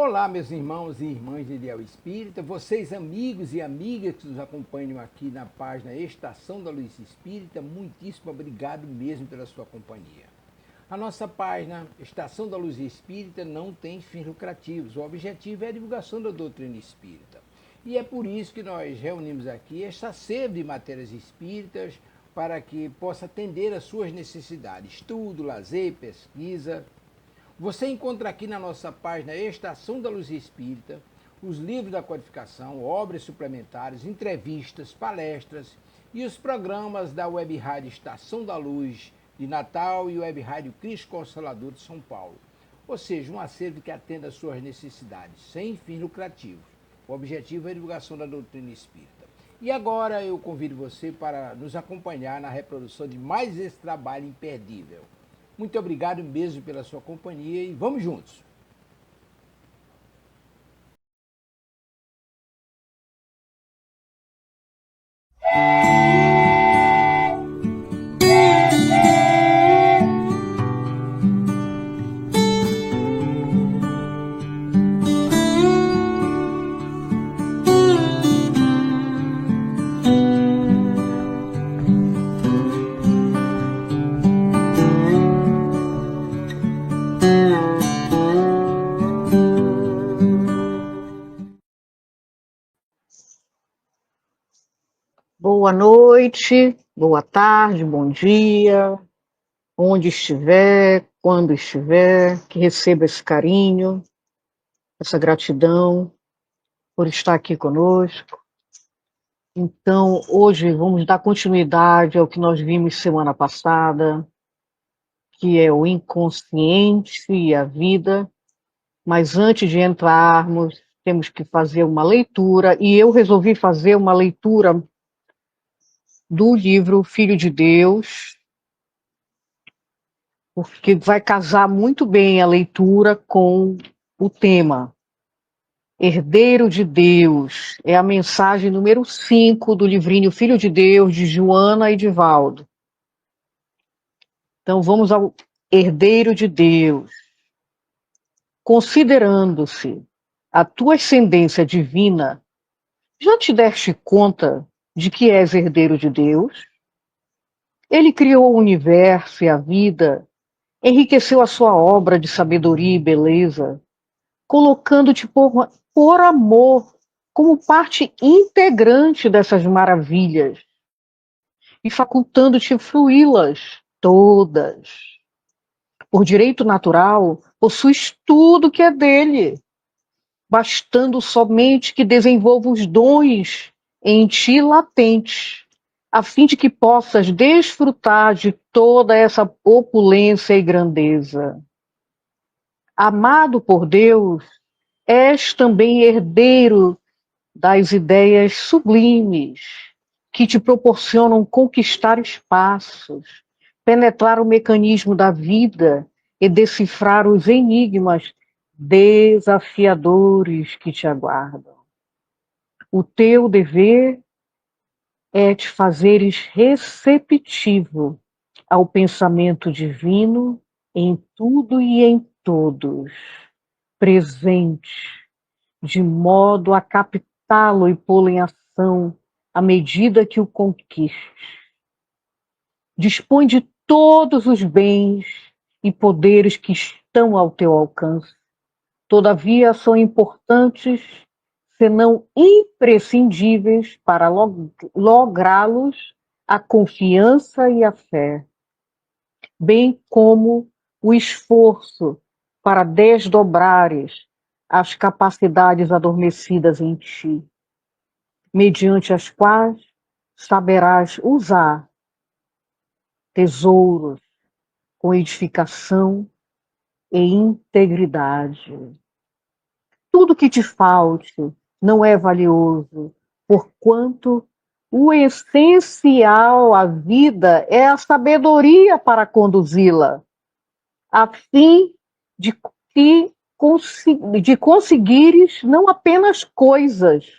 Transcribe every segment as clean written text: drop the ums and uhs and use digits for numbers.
Olá, meus irmãos e irmãs de Ideal Espírita, vocês amigos e amigas que nos acompanham aqui na página Estação da Luz Espírita, muitíssimo obrigado mesmo pela sua companhia. A nossa página Estação da Luz Espírita não tem fins lucrativos, o objetivo é a divulgação da doutrina espírita. E é por isso que nós reunimos aqui esta sede de matérias espíritas para que possa atender às suas necessidades, estudo, lazer, pesquisa. Você encontra aqui na nossa página Estação da Luz Espírita os livros da codificação, obras suplementares, entrevistas, palestras e os programas da Web Rádio Estação da Luz de Natal e Web Rádio Cristo Consolador de São Paulo. Ou seja, um acervo que atenda às suas necessidades, sem fins lucrativos. O objetivo é a divulgação da doutrina espírita. E agora eu convido você para nos acompanhar na reprodução de mais esse trabalho imperdível. Muito obrigado mesmo pela sua companhia e vamos juntos! Boa noite, boa tarde, bom dia, onde estiver, quando estiver, que receba esse carinho, essa gratidão por estar aqui conosco. Então, hoje vamos dar continuidade ao que nós vimos semana passada, que é o inconsciente e a vida, mas antes de entrarmos, temos que fazer uma leitura, e eu resolvi fazer uma leitura do livro Filho de Deus, porque vai casar muito bem a leitura com o tema. Herdeiro de Deus, é a mensagem número 5 do livrinho Filho de Deus, de Joana e de Valdo. Então vamos ao Herdeiro de Deus. Considerando-se a tua ascendência divina, já te deste conta de que és herdeiro de Deus? Ele criou o universo e a vida, enriqueceu a sua obra de sabedoria e beleza, colocando-te por amor como parte integrante dessas maravilhas e facultando-te fruí-las todas. Por direito natural, possuis tudo que é dele, bastando somente que desenvolva os dons em ti latentes, a fim de que possas desfrutar de toda essa opulência e grandeza. Amado por Deus, és também herdeiro das ideias sublimes que te proporcionam conquistar espaços, penetrar o mecanismo da vida e decifrar os enigmas desafiadores que te aguardam. O teu dever é te fazeres receptivo ao pensamento divino em tudo e em todos, presente, de modo a captá-lo e pô-lo em ação à medida que o conquistes. Dispõe de todos os bens e poderes que estão ao teu alcance. Todavia, são importantes, senão imprescindíveis, para lográ-los a confiança e a fé, bem como o esforço para desdobrares as capacidades adormecidas em ti, mediante as quais saberás usar tesouros com edificação e integridade. Tudo que te falte não é valioso, porquanto o essencial à vida é a sabedoria para conduzi-la, a fim de conseguires não apenas coisas,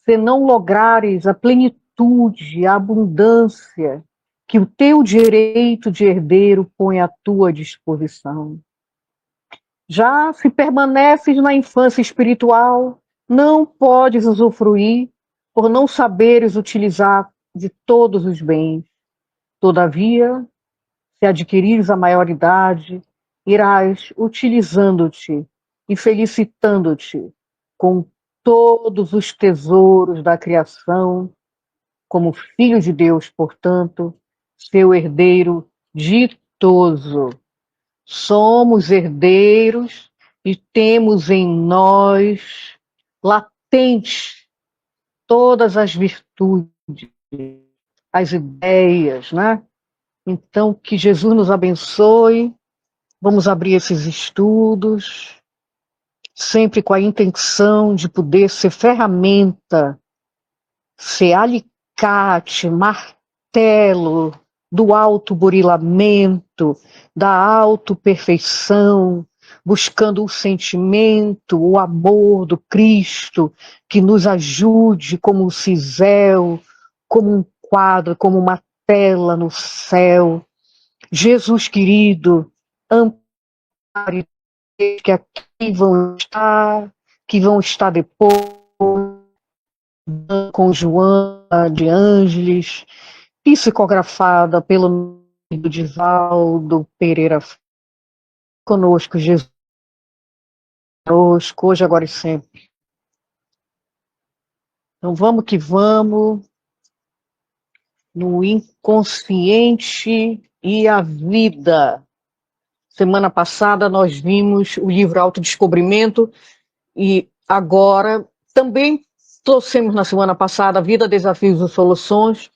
senão lograres a plenitude, a abundância que o teu direito de herdeiro põe à tua disposição. Já se permaneces na infância espiritual, não podes usufruir por não saberes utilizar de todos os bens. Todavia, se adquirires a maioridade, irás utilizando-te e felicitando-te com todos os tesouros da criação, como filho de Deus, portanto, seu herdeiro ditoso. Somos herdeiros e temos em nós latentes todas as virtudes, as ideias, né? Então, que Jesus nos abençoe. Vamos abrir esses estudos, sempre com a intenção de poder ser ferramenta, ser alicate, martelo do autoburilamento, da autoperfeição, buscando o sentimento, o amor do Cristo, que nos ajude como um cisel, como um quadro, como uma tela no céu. Jesus querido, ampare que aqui que vão estar depois, com Joana de Ângeles, psicografada pelo Divaldo Pereira, conosco, Jesus, conosco, hoje, agora e sempre. Então vamos que vamos, no inconsciente e a vida. Semana passada nós vimos o livro Autodescobrimento e agora também trouxemos na semana passada Vida, Desafios e Soluções.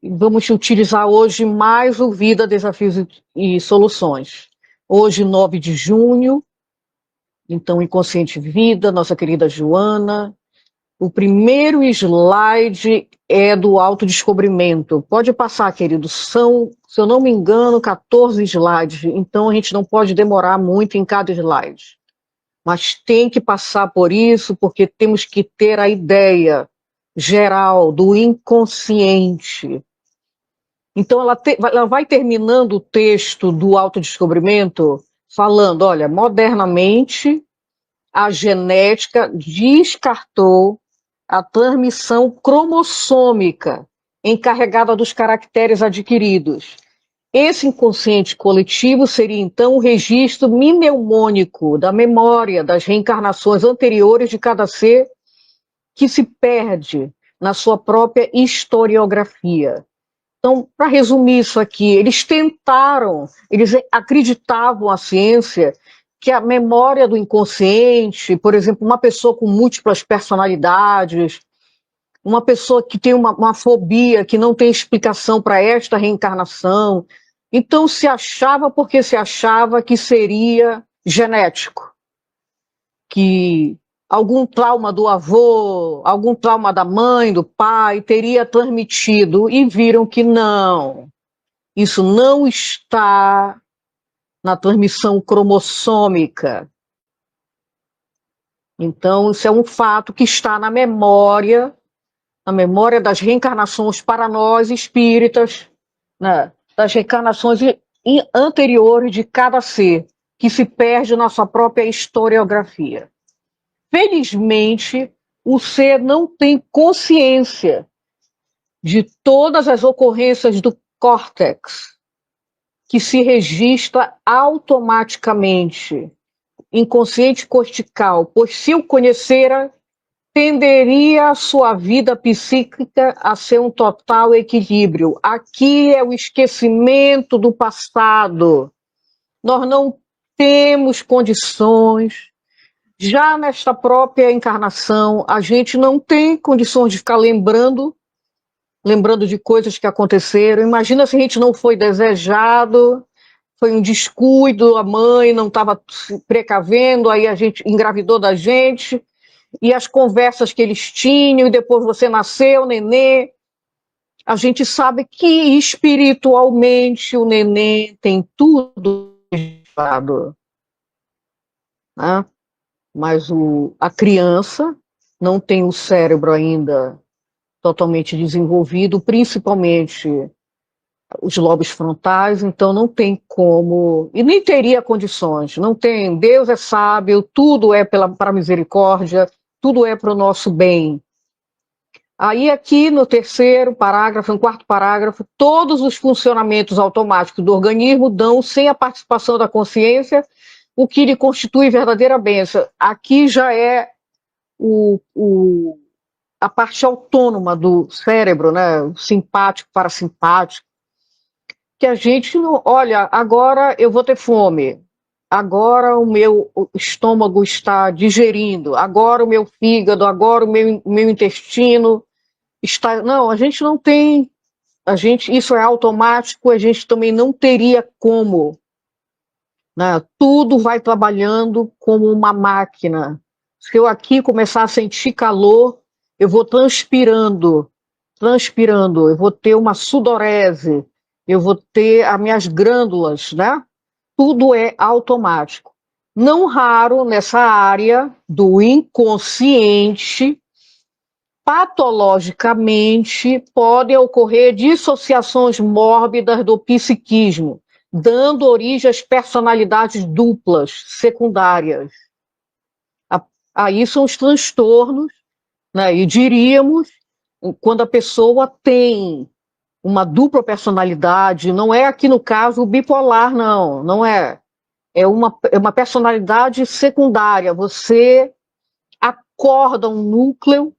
Vamos utilizar hoje mais o Vida, Desafios e Soluções. Hoje, 9 de junho, então, Inconsciente Vida, nossa querida Joana. O primeiro slide é do autodescobrimento. Pode passar, querido. São, se eu não me engano, 14 slides. Então, a gente não pode demorar muito em cada slide. Mas tem que passar por isso, porque temos que ter a ideia geral do inconsciente. Então, ela vai terminando o texto do autodescobrimento falando, olha, modernamente, a genética descartou a transmissão cromossômica encarregada dos caracteres adquiridos. Esse inconsciente coletivo seria, então, o registro mnemônico da memória das reencarnações anteriores de cada ser que se perde na sua própria historiografia. Então, para resumir isso aqui, eles acreditavam, a ciência, que a memória do inconsciente, por exemplo, uma pessoa com múltiplas personalidades, uma pessoa que tem uma fobia que não tem explicação para esta reencarnação, então se achava porque se achava que seria genético, que algum trauma do avô, algum trauma da mãe, do pai, teria transmitido, e viram que não. Isso não está na transmissão cromossômica. Então, isso é um fato que está na memória das reencarnações para nós espíritas, né, das reencarnações anteriores de cada ser, que se perde na sua própria historiografia. Felizmente, o ser não tem consciência de todas as ocorrências do córtex, que se registra automaticamente, inconsciente cortical, pois se o conhecera, tenderia a sua vida psíquica a ser um total equilíbrio. Aqui é o esquecimento do passado. Nós não temos condições. Já nesta própria encarnação, a gente não tem condições de ficar lembrando de coisas que aconteceram. Imagina se a gente não foi desejado, foi um descuido, a mãe não estava se precavendo, aí a gente engravidou da gente, e as conversas que eles tinham, e depois você nasceu, nenê. A gente sabe que espiritualmente o nenê tem tudo registrado, né? Mas a criança não tem o cérebro ainda totalmente desenvolvido, principalmente os lobos frontais, então não tem como, e nem teria condições, não tem, Deus é sábio, tudo é para misericórdia, tudo é para o nosso bem. Aí aqui no terceiro parágrafo, no quarto parágrafo, todos os funcionamentos automáticos do organismo dão sem a participação da consciência, o que lhe constitui verdadeira bênção. Aqui já é a parte autônoma do cérebro, né? O simpático, parasimpático, que a gente não, olha, agora eu vou ter fome, agora o meu estômago está digerindo, agora o meu fígado, agora o meu intestino está. Não, a gente não tem, isso é automático, a gente também não teria como, né? Tudo vai trabalhando como uma máquina. Se eu aqui começar a sentir calor, eu vou transpirando, eu vou ter uma sudorese, eu vou ter as minhas glândulas, né? Tudo é automático. Não raro nessa área do inconsciente, patologicamente podem ocorrer dissociações mórbidas do psiquismo, dando origem às personalidades duplas, secundárias. Aí são os transtornos, né? E diríamos, quando a pessoa tem uma dupla personalidade, não é aqui no caso o bipolar, não, não é. É uma personalidade secundária. Você acorda um núcleo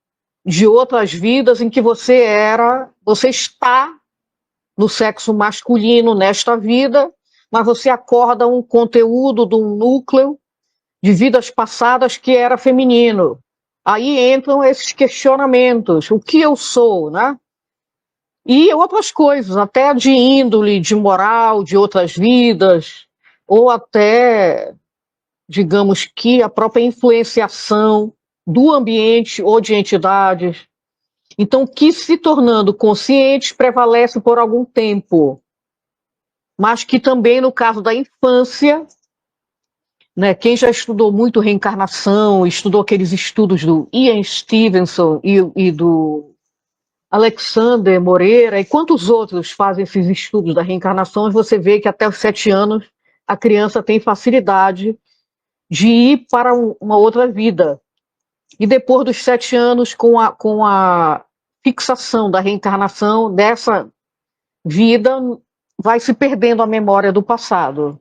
de outras vidas em que você está no sexo masculino nesta vida, mas você acorda um conteúdo de um núcleo de vidas passadas que era feminino. Aí entram esses questionamentos, o que eu sou, né? E outras coisas, até de índole, de moral, de outras vidas, ou até, digamos que a própria influenciação do ambiente ou de entidades. Então, que se tornando conscientes prevalece por algum tempo, mas que também no caso da infância, né, quem já estudou muito reencarnação, estudou aqueles estudos do Ian Stevenson e do Alexander Moreira, e quantos outros fazem esses estudos da reencarnação, você vê que até os 7 anos a criança tem facilidade de ir para uma outra vida. E depois dos 7 anos, com a fixação da reencarnação dessa vida, vai se perdendo a memória do passado.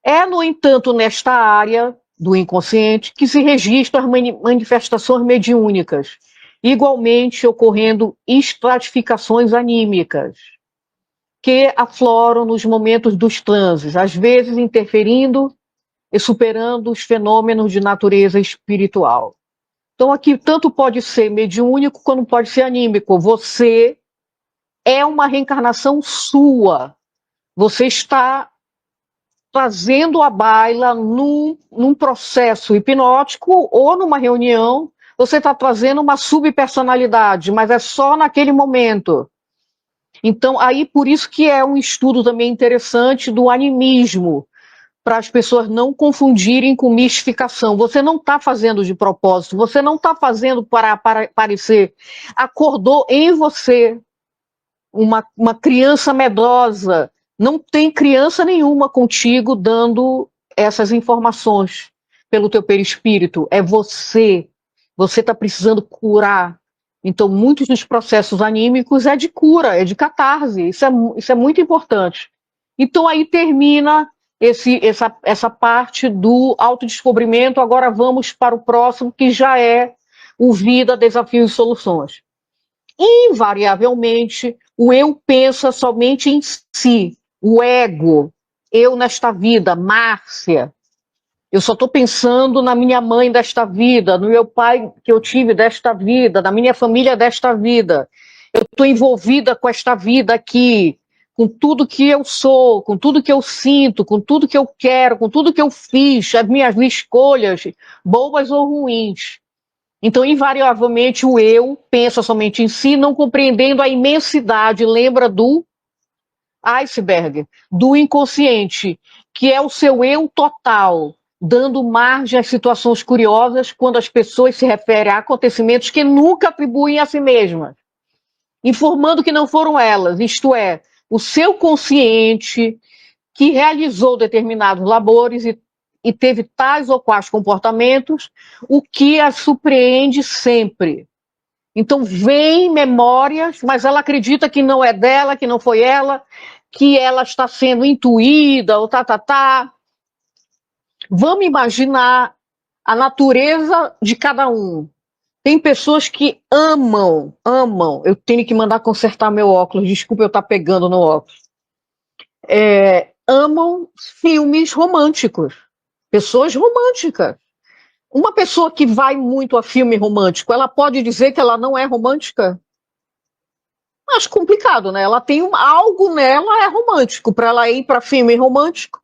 É, no entanto, nesta área do inconsciente que se registram as manifestações mediúnicas, igualmente ocorrendo estratificações anímicas, que afloram nos momentos dos transes, às vezes interferindo e superando os fenômenos de natureza espiritual. Então aqui tanto pode ser mediúnico quanto pode ser anímico. Você é uma reencarnação sua. Você está trazendo à baila num processo hipnótico ou numa reunião, você está trazendo uma subpersonalidade, mas é só naquele momento. Então, aí por isso que é um estudo também interessante do animismo, para as pessoas não confundirem com mistificação. Você não está fazendo de propósito, você não está fazendo para parecer. Acordou em você uma criança medrosa. Não tem criança nenhuma contigo dando essas informações pelo teu perispírito. É você. Você está precisando curar. Então, muitos dos processos anímicos é de cura, é de catarse. Isso é muito importante. Então, aí termina essa parte do autodescobrimento. Agora vamos para o próximo, que já é o Vida, Desafios e Soluções. Invariavelmente, o eu pensa somente em si, o ego, eu nesta vida, Márcia. Eu só estou pensando na minha mãe desta vida, no meu pai que eu tive desta vida, na minha família desta vida. Eu estou envolvida com esta vida aqui, com tudo que eu sou, com tudo que eu sinto, com tudo que eu quero, com tudo que eu fiz, as minhas escolhas, boas ou ruins. Então, invariavelmente, o eu pensa somente em si, não compreendendo a imensidade, lembra do iceberg, do inconsciente, que é o seu eu total, dando margem às situações curiosas quando as pessoas se referem a acontecimentos que nunca atribuem a si mesmas, informando que não foram elas, isto é, o seu consciente que realizou determinados labores e teve tais ou quais comportamentos, o que a surpreende sempre. Então, vem memórias, mas ela acredita que não é dela, que não foi ela, que ela está sendo intuída, ou tá. Vamos imaginar a natureza de cada um. Tem pessoas que amam. Eu tenho que mandar consertar meu óculos, desculpa eu estar pegando no óculos. Amam filmes românticos. Pessoas românticas. Uma pessoa que vai muito a filme romântico, ela pode dizer que ela não é romântica? Acho complicado, né? Ela tem algo nela é romântico, para ela ir para filme romântico.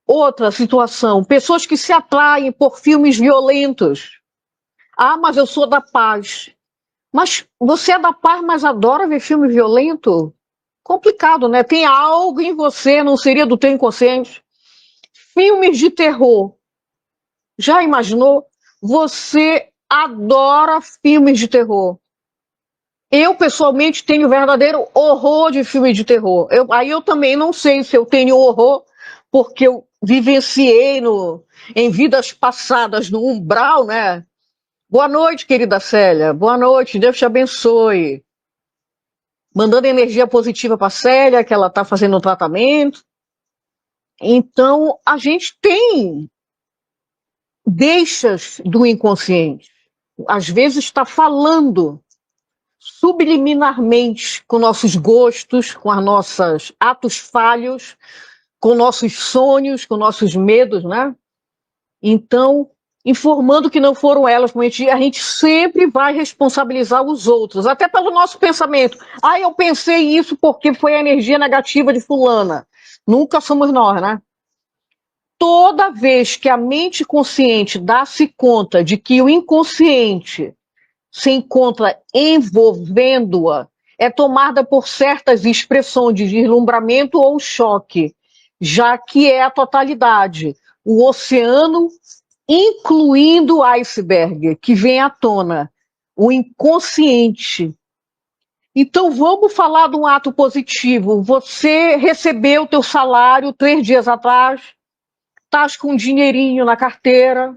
Outra situação, pessoas que se atraem por filmes violentos. Ah, mas eu sou da paz. Mas você é da paz, mas adora ver filme violento? Complicado, né? Tem algo em você, não seria do teu inconsciente? Filmes de terror. Já imaginou? Você adora filmes de terror. Eu, pessoalmente, tenho verdadeiro horror de filme de terror. Aí eu também não sei se eu tenho horror, porque eu vivenciei em vidas passadas no umbral, né? Boa noite, querida Célia. Boa noite, Deus te abençoe. Mandando energia positiva para a Célia, que ela está fazendo um tratamento. Então, a gente tem deixas do inconsciente. Às vezes está falando subliminarmente com nossos gostos, com os nossos atos falhos, com nossos sonhos, com nossos medos, né? Então, informando que não foram elas, a gente sempre vai responsabilizar os outros, até pelo nosso pensamento. Ah, eu pensei isso porque foi a energia negativa de fulana. Nunca somos nós, né? Toda vez que a mente consciente dá-se conta de que o inconsciente se encontra envolvendo-a, é tomada por certas expressões de deslumbramento ou choque, já que é a totalidade, o oceano, incluindo o iceberg, que vem à tona, o inconsciente. Então vamos falar de um ato positivo. Você recebeu o teu salário 3 dias atrás, estás com um dinheirinho na carteira,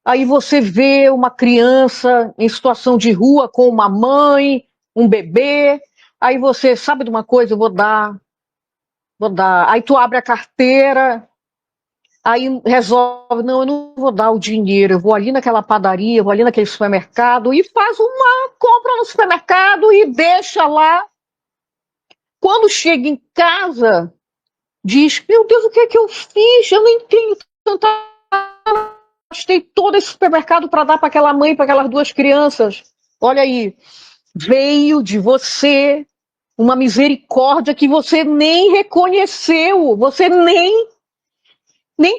aí você vê uma criança em situação de rua com uma mãe, um bebê, aí você sabe de uma coisa, eu vou dar. Aí tu abre a carteira, aí resolve, não, eu não vou dar o dinheiro, eu vou ali naquela padaria, eu vou ali naquele supermercado e faz uma compra no supermercado e deixa lá. Quando chega em casa, diz, meu Deus, o que é que eu fiz? Eu nem tenho tanta... Gastei todo esse supermercado para dar para aquela mãe, para aquelas 2 crianças. Olha aí, veio de você uma misericórdia que você nem reconheceu, você nem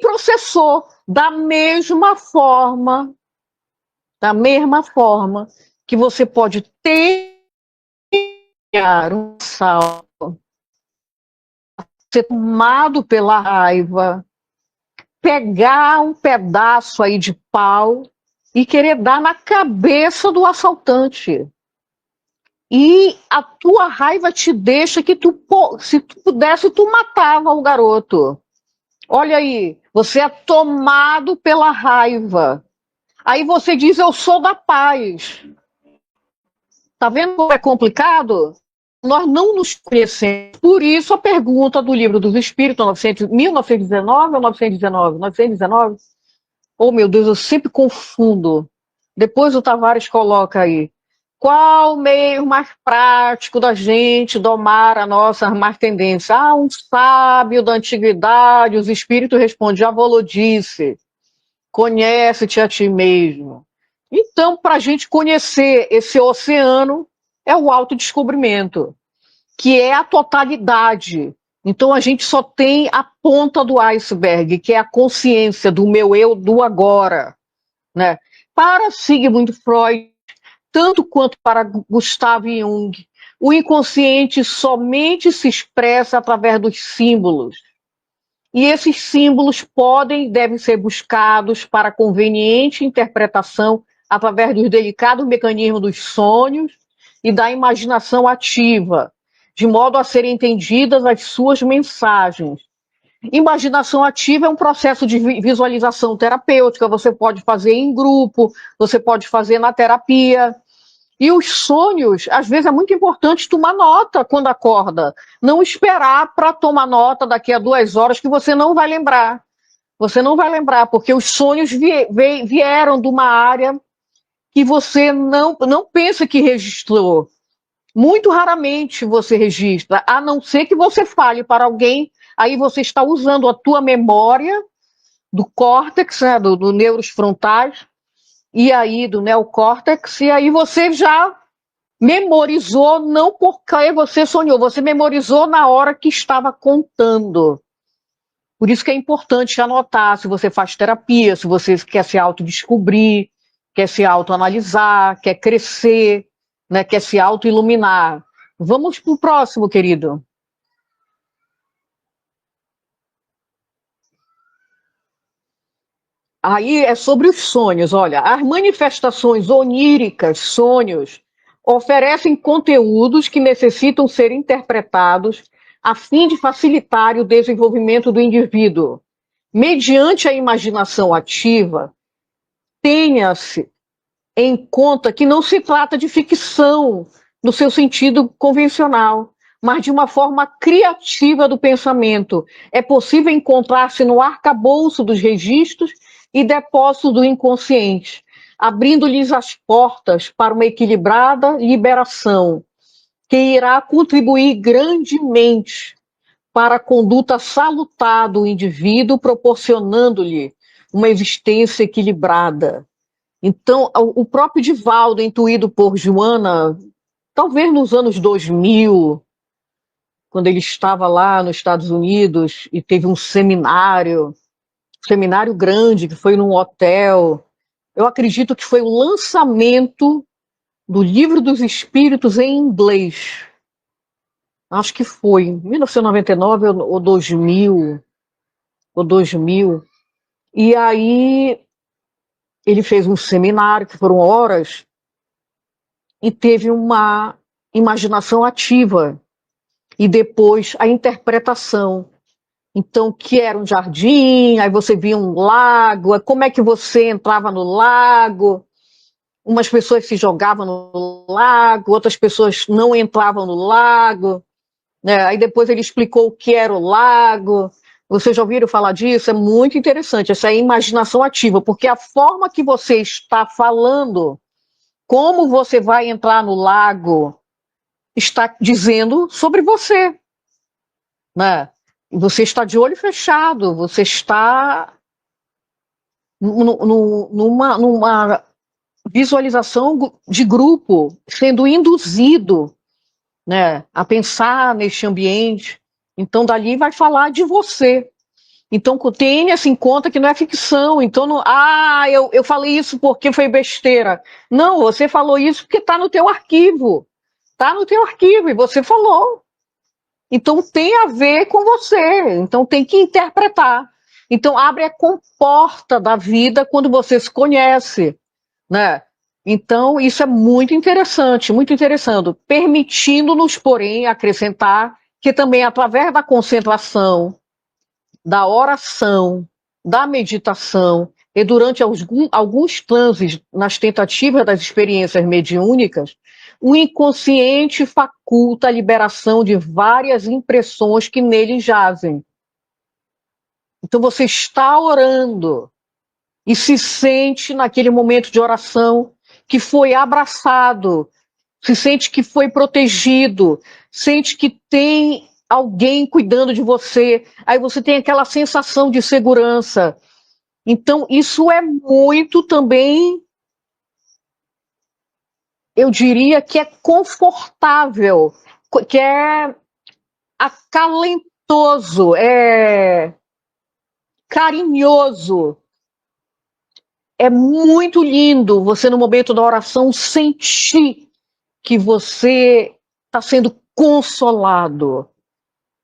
processou. Da mesma forma que você pode ter um salto, ser tomado pela raiva, pegar um pedaço aí de pau e querer dar na cabeça do assaltante. E a tua raiva te deixa que se tu pudesse, tu matava o garoto. Olha aí, você é tomado pela raiva. Aí você diz, eu sou da paz. Tá vendo como é complicado? Nós não nos conhecemos. Por isso a pergunta do Livro dos Espíritos, 1919 ou 919? 919? Oh, meu Deus, eu sempre confundo. Depois o Tavares coloca aí. Qual o meio mais prático da gente domar a nossa más tendência? Ah, um sábio da antiguidade, os espíritos respondem, já vou disse, conhece-te a ti mesmo. Então, para a gente conhecer esse oceano, é o autodescobrimento, que é a totalidade. Então, a gente só tem a ponta do iceberg, que é a consciência do meu eu do agora, né? Para Sigmund Freud, tanto quanto para Gustav Jung, o inconsciente somente se expressa através dos símbolos. E esses símbolos podem e devem ser buscados para conveniente interpretação através dos delicados mecanismos dos sonhos e da imaginação ativa, de modo a serem entendidas as suas mensagens. Imaginação ativa é um processo de visualização terapêutica, você pode fazer em grupo, você pode fazer na terapia. E os sonhos, às vezes é muito importante tomar nota quando acorda. Não esperar para tomar nota daqui a 2 horas que você não vai lembrar. Você não vai lembrar, porque os sonhos vieram de uma área que você não pensa que registrou. Muito raramente você registra, a não ser que você fale para alguém, aí você está usando a tua memória do córtex, né, do neuros frontais, e aí do neocórtex, e aí você já memorizou, não porque você sonhou, você memorizou na hora que estava contando. Por isso que é importante anotar, se você faz terapia, se você quer se autodescobrir, quer se autoanalisar, quer crescer, né, quer se autoiluminar. Vamos para o próximo, querido. Aí é sobre os sonhos. Olha, as manifestações oníricas, sonhos, oferecem conteúdos que necessitam ser interpretados a fim de facilitar o desenvolvimento do indivíduo. Mediante a imaginação ativa, tenha-se em conta que não se trata de ficção no seu sentido convencional, mas de uma forma criativa do pensamento. É possível encontrar-se no arcabouço dos registros e depósitos do inconsciente, abrindo-lhes as portas para uma equilibrada liberação, que irá contribuir grandemente para a conduta salutar do indivíduo, proporcionando-lhe uma existência equilibrada. Então, o próprio Divaldo, intuído por Joana, talvez nos anos 2000, quando ele estava lá nos Estados Unidos e teve um seminário grande, que foi num hotel. Eu acredito que foi o lançamento do Livro dos Espíritos em inglês. Acho que foi, em 1999 ou 2000, ou 2000. E aí ele fez um seminário, que foram horas, e teve uma imaginação ativa. E depois a interpretação. Então, que era um jardim, aí você via um lago, como é que você entrava no lago? Umas pessoas se jogavam no lago, outras pessoas não entravam no lago, né? Aí depois ele explicou o que era o lago. Vocês já ouviram falar disso? É muito interessante, essa é a imaginação ativa, porque a forma que você está falando, como você vai entrar no lago, está dizendo sobre você, né? Você está de olho fechado, você está numa visualização de grupo, sendo induzido, né, a pensar neste ambiente. Então, dali vai falar de você. Então, tenha-se em conta que não é ficção. Então, não, eu falei isso porque foi besteira. Não, você falou isso porque está no teu arquivo. Está no teu arquivo e você falou. Então tem a ver com você, então tem que interpretar. Então abre a comporta da vida quando você se conhece, né? Então isso é muito interessante, permitindo-nos, porém, acrescentar que também através da concentração, da oração, da meditação e durante alguns transes nas tentativas das experiências mediúnicas, o inconsciente faculta a liberação de várias impressões que nele jazem. Então você está orando e se sente naquele momento de oração que foi abraçado, se sente que foi protegido, sente que tem alguém cuidando de você, aí você tem aquela sensação de segurança. Então isso é muito também, eu diria que é confortável, que é acalentoso, é carinhoso. É muito lindo você, no momento da oração, sentir que você está sendo consolado,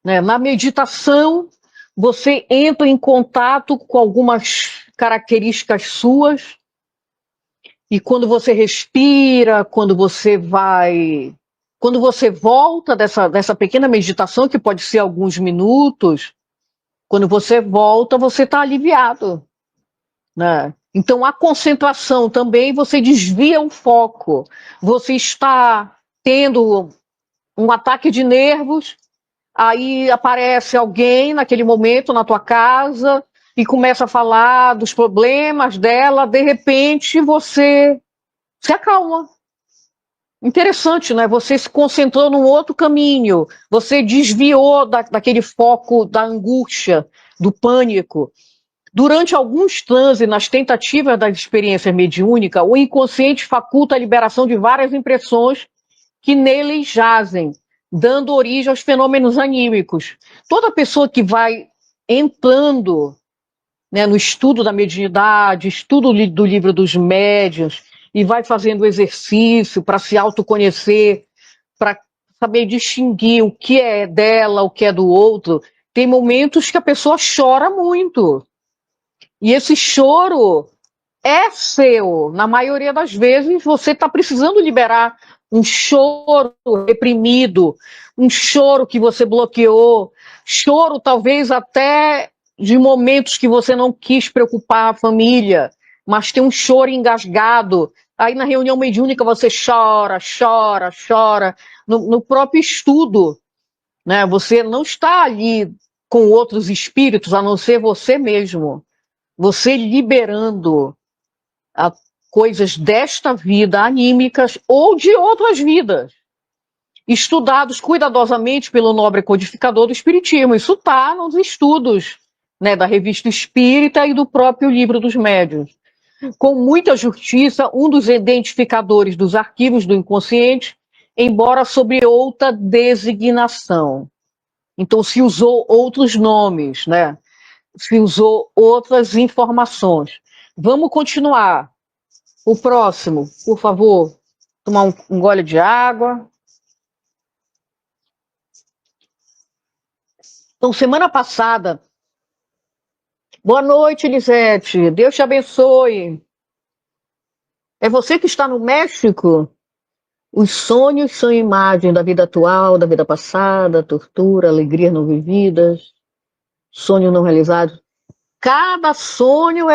né? Na meditação, você entra em contato com algumas características suas, e quando você respira, quando você vai Quando você volta dessa pequena meditação, que pode ser alguns minutos, quando você volta, você está aliviado, né? Então, a concentração também, você desvia o foco. Você está tendo um ataque de nervos, aí aparece alguém naquele momento na tua casa e começa a falar dos problemas dela, de repente você se acalma. Interessante, né? Você se concentrou num outro caminho, você desviou daquele foco da angústia, do pânico. Durante alguns transes, nas tentativas das experiências mediúnicas, o inconsciente faculta a liberação de várias impressões que neles jazem, dando origem aos fenômenos anímicos. Toda pessoa que vai entrando, né, no estudo da mediunidade, estudo do livro dos médiuns, e vai fazendo exercício para se autoconhecer, para saber distinguir o que é dela, o que é do outro, tem momentos que a pessoa chora muito. E esse choro é seu. Na maioria das vezes, você está precisando liberar um choro reprimido, um choro que você bloqueou, choro talvez até de momentos que você não quis preocupar a família, mas tem um choro engasgado. Aí na reunião mediúnica você chora, chora, chora. No próprio estudo, né? Você não está ali com outros espíritos, a não ser você mesmo. Você liberando coisas desta vida anímicas ou de outras vidas, estudados cuidadosamente pelo nobre codificador do Espiritismo. Isso está nos estudos, né, da Revista Espírita e do próprio Livro dos Médiuns. Com muita justiça, um dos identificadores dos arquivos do inconsciente, embora sob outra designação. Então se usou outros nomes, né? Se usou outras informações. Vamos continuar. O próximo, por favor, tomar um gole de água. Então, semana passada, boa noite, Elisete, Deus te abençoe. É você que está no México? Os sonhos são imagem da vida atual, da vida passada, tortura, alegrias não vividas, sonho não realizado. Cada sonho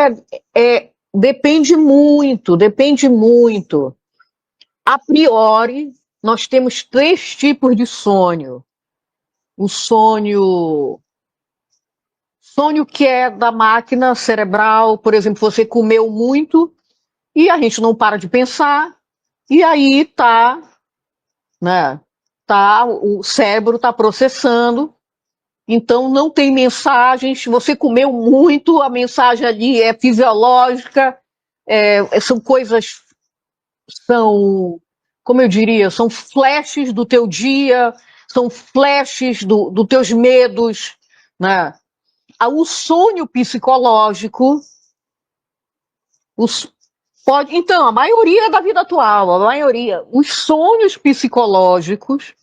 depende muito, depende muito. A priori, nós temos 3 tipos de sonho. O sonho que é da máquina cerebral, por exemplo, você comeu muito e a gente não para de pensar, e aí né, o cérebro está processando, então não tem mensagens, você comeu muito, a mensagem ali é fisiológica, são coisas, como eu diria, são flashes do teu dia, são flashes dos teus medos, né? O sonho psicológico, então, a maioria da vida atual, a maioria, os sonhos psicológicos,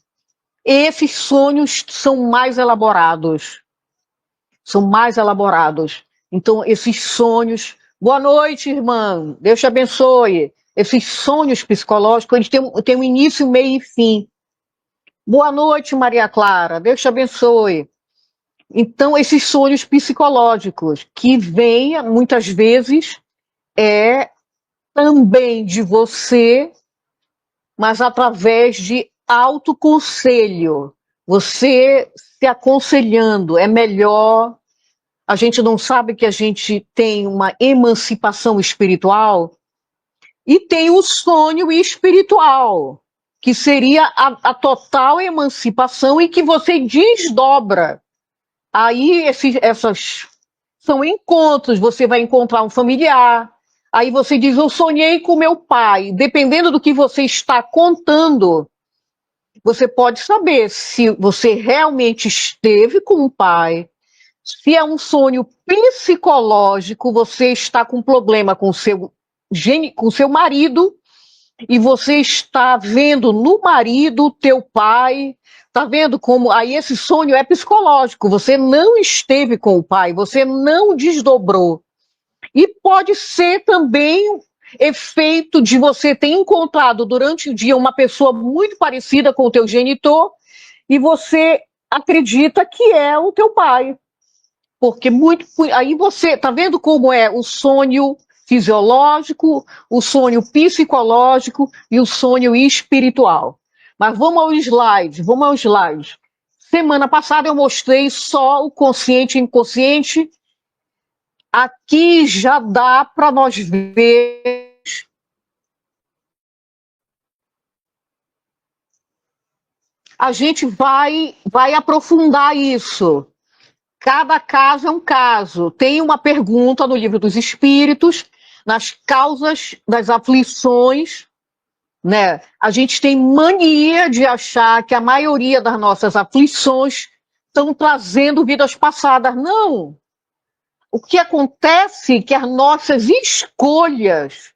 esses sonhos são mais elaborados. São mais elaborados. Então, esses sonhos. Boa noite, irmã. Deus te abençoe. Esses sonhos psicológicos, eles têm um início, meio e fim. Boa noite, Maria Clara. Deus te abençoe. Então, esses sonhos psicológicos, que vêm, muitas vezes, também de você, mas através de autoconselho. Você se aconselhando, é melhor. A gente não sabe que a gente tem uma emancipação espiritual e tem o sonho espiritual, que seria a total emancipação e que você desdobra. Aí essas são encontros, você vai encontrar um familiar, aí você diz, eu sonhei com meu pai. Dependendo do que você está contando, você pode saber se você realmente esteve com o pai. Se é um sonho psicológico, você está com problema com seu marido e você está vendo no marido teu pai. Tá vendo como aí esse sonho é psicológico? Você não esteve com o pai, você não desdobrou. E pode ser também efeito de você ter encontrado durante o dia uma pessoa muito parecida com o teu genitor e você acredita que é o teu pai. Porque aí você tá vendo como é o sonho fisiológico, o sonho psicológico e o sonho espiritual. Mas vamos ao slide. Semana passada eu mostrei só o consciente e inconsciente. Aqui já dá para nós ver. A gente vai aprofundar isso. Cada caso é um caso. Tem uma pergunta no Livro dos Espíritos, nas causas das aflições, né? A gente tem mania de achar que a maioria das nossas aflições estão trazendo vidas passadas. Não. O que acontece é que as nossas escolhas,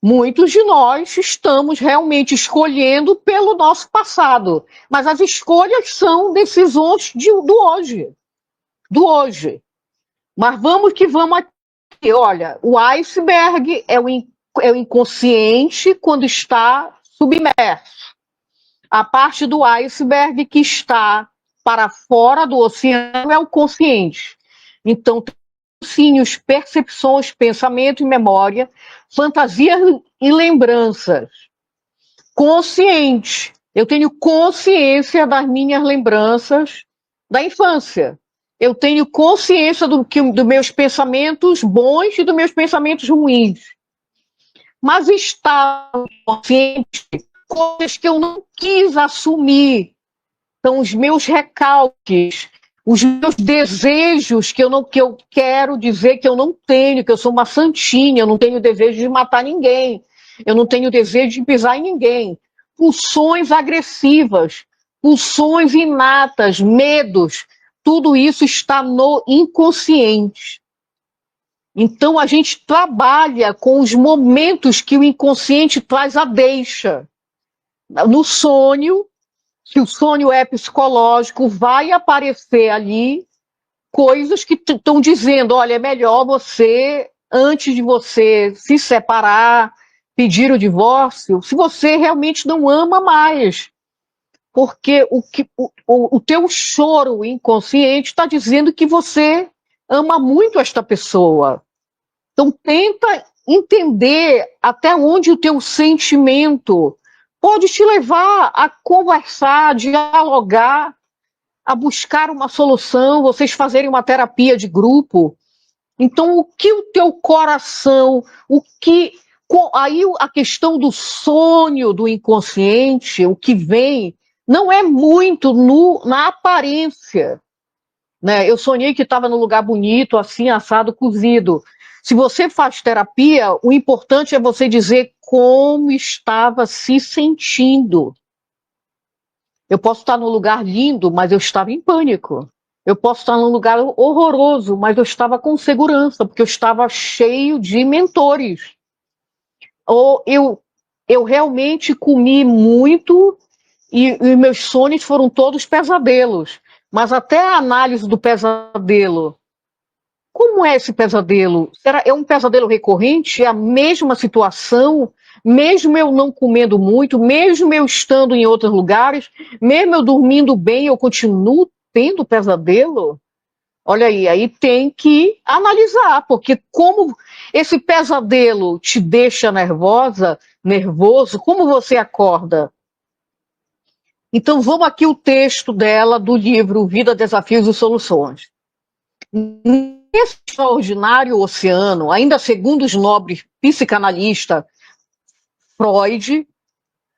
muitos de nós estamos realmente escolhendo pelo nosso passado, mas as escolhas são decisões do hoje. Mas vamos que vamos aqui. Olha, o iceberg é o inconsciente quando está submerso. A parte do iceberg que está para fora do oceano é o consciente. Então, raciocínios, percepções, pensamento e memória, fantasias e lembranças. Consciente. Eu tenho consciência das minhas lembranças da infância. Eu tenho consciência dos meus pensamentos bons e dos meus pensamentos ruins. Mas está consciente coisas que eu não quis assumir. Então, os meus recalques, os meus desejos que eu quero dizer que eu não tenho, que eu sou uma santinha, eu não tenho desejo de matar ninguém, eu não tenho desejo de pisar em ninguém. Pulsões agressivas, pulsões inatas, medos, tudo isso está no inconsciente. Então a gente trabalha com os momentos que o inconsciente traz a deixa. No sonho, se o sonho é psicológico, vai aparecer ali coisas que estão dizendo, olha, é melhor você, antes de você se separar, pedir o divórcio, se você realmente não ama mais. Porque o teu choro inconsciente está dizendo que você ama muito esta pessoa. Então tenta entender até onde o teu sentimento pode te levar a conversar, a dialogar, a buscar uma solução, vocês fazerem uma terapia de grupo. Então, o que o teu coração, aí a questão do sonho do inconsciente, o que vem, não é muito na aparência. Né? Eu sonhei que estava num lugar bonito, assim, assado, cozido. Se você faz terapia, o importante é você dizer como estava se sentindo. Eu posso estar num lugar lindo, mas eu estava em pânico. Eu posso estar num lugar horroroso, mas eu estava com segurança, porque eu estava cheio de mentores. Ou eu realmente comi muito e meus sonhos foram todos pesadelos. Mas até a análise do pesadelo. Como é esse pesadelo? É um pesadelo recorrente? É a mesma situação? Mesmo eu não comendo muito, mesmo eu estando em outros lugares, mesmo eu dormindo bem, eu continuo tendo pesadelo? Olha aí tem que analisar, porque como esse pesadelo te deixa nervoso, como você acorda? Então vamos aqui o texto dela do livro Vida, Desafios e Soluções. Nesse extraordinário oceano, ainda segundo os nobres psicanalistas Freud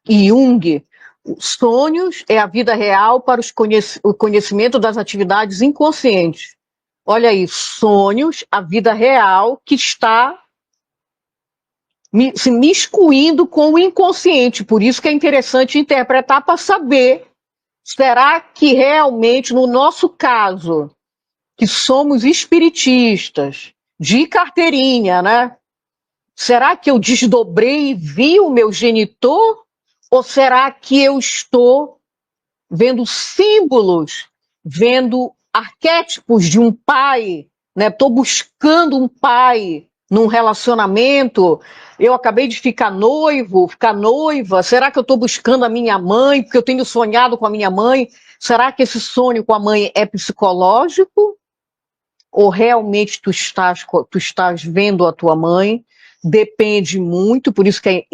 e Jung, sonhos é a vida real para o conhecimento das atividades inconscientes. Olha aí, sonhos, a vida real que está se miscuindo com o inconsciente. Por isso que é interessante interpretar para saber, será que realmente, no nosso caso, que somos espiritistas, de carteirinha, né? Será que eu desdobrei e vi o meu genitor? Ou será que eu estou vendo símbolos, vendo arquétipos de um pai, né? Estou buscando um pai num relacionamento. Eu acabei de ficar noivo, ficar noiva. Será que eu estou buscando a minha mãe porque eu tenho sonhado com a minha mãe? Será que esse sonho com a mãe é psicológico? Ou realmente tu estás vendo a tua mãe? Depende muito, por isso que é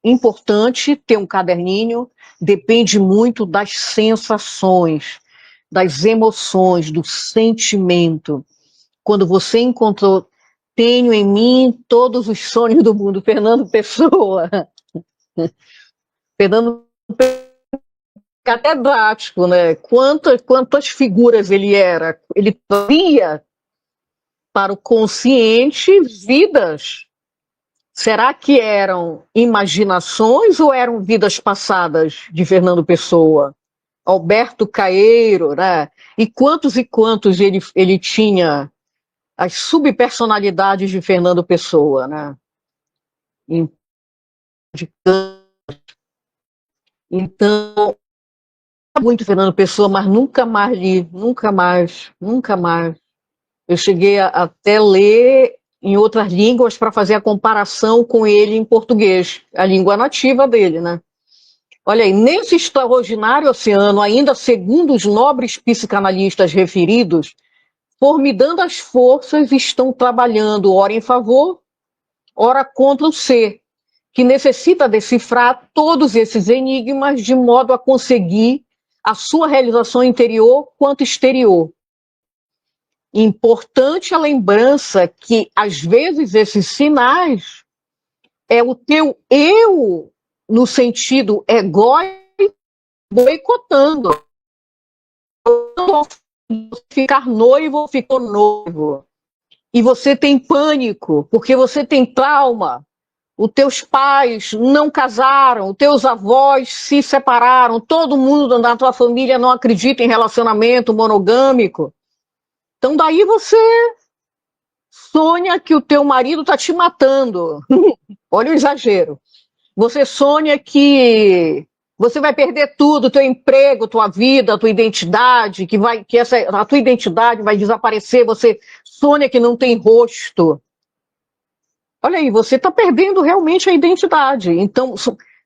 importante ter um caderninho. Depende muito das sensações, das emoções, do sentimento. Quando você encontrou, tenho em mim todos os sonhos do mundo, Fernando Pessoa. Fernando catedrático, né? Quantas figuras ele era? Ele trazia para o consciente vidas. Será que eram imaginações ou eram vidas passadas de Fernando Pessoa? Alberto Caeiro, né? E quantos ele tinha as subpersonalidades de Fernando Pessoa, né? Então, muito Fernando Pessoa, mas nunca mais li, nunca mais, nunca mais. Eu cheguei a até ler em outras línguas para fazer a comparação com ele em português, a língua nativa dele, né? Olha aí, nesse extraordinário oceano, ainda segundo os nobres psicanalistas referidos, formidantes forças estão trabalhando, ora em favor, ora contra o ser, que necessita decifrar todos esses enigmas de modo a conseguir a sua realização interior quanto exterior. Importante a lembrança que, às vezes, esses sinais é o teu eu, no sentido egóico, boicotando. Ficar noivo, ficou noivo. E você tem pânico, porque você tem trauma. Os teus pais não casaram, os teus avós se separaram, todo mundo da tua família não acredita em relacionamento monogâmico. Então daí você sonha que o teu marido está te matando. Olha o exagero. Você sonha que você vai perder tudo, teu emprego, tua vida, tua identidade, a tua identidade vai desaparecer, você sonha que não tem rosto. Olha aí, você está perdendo realmente a identidade. Então,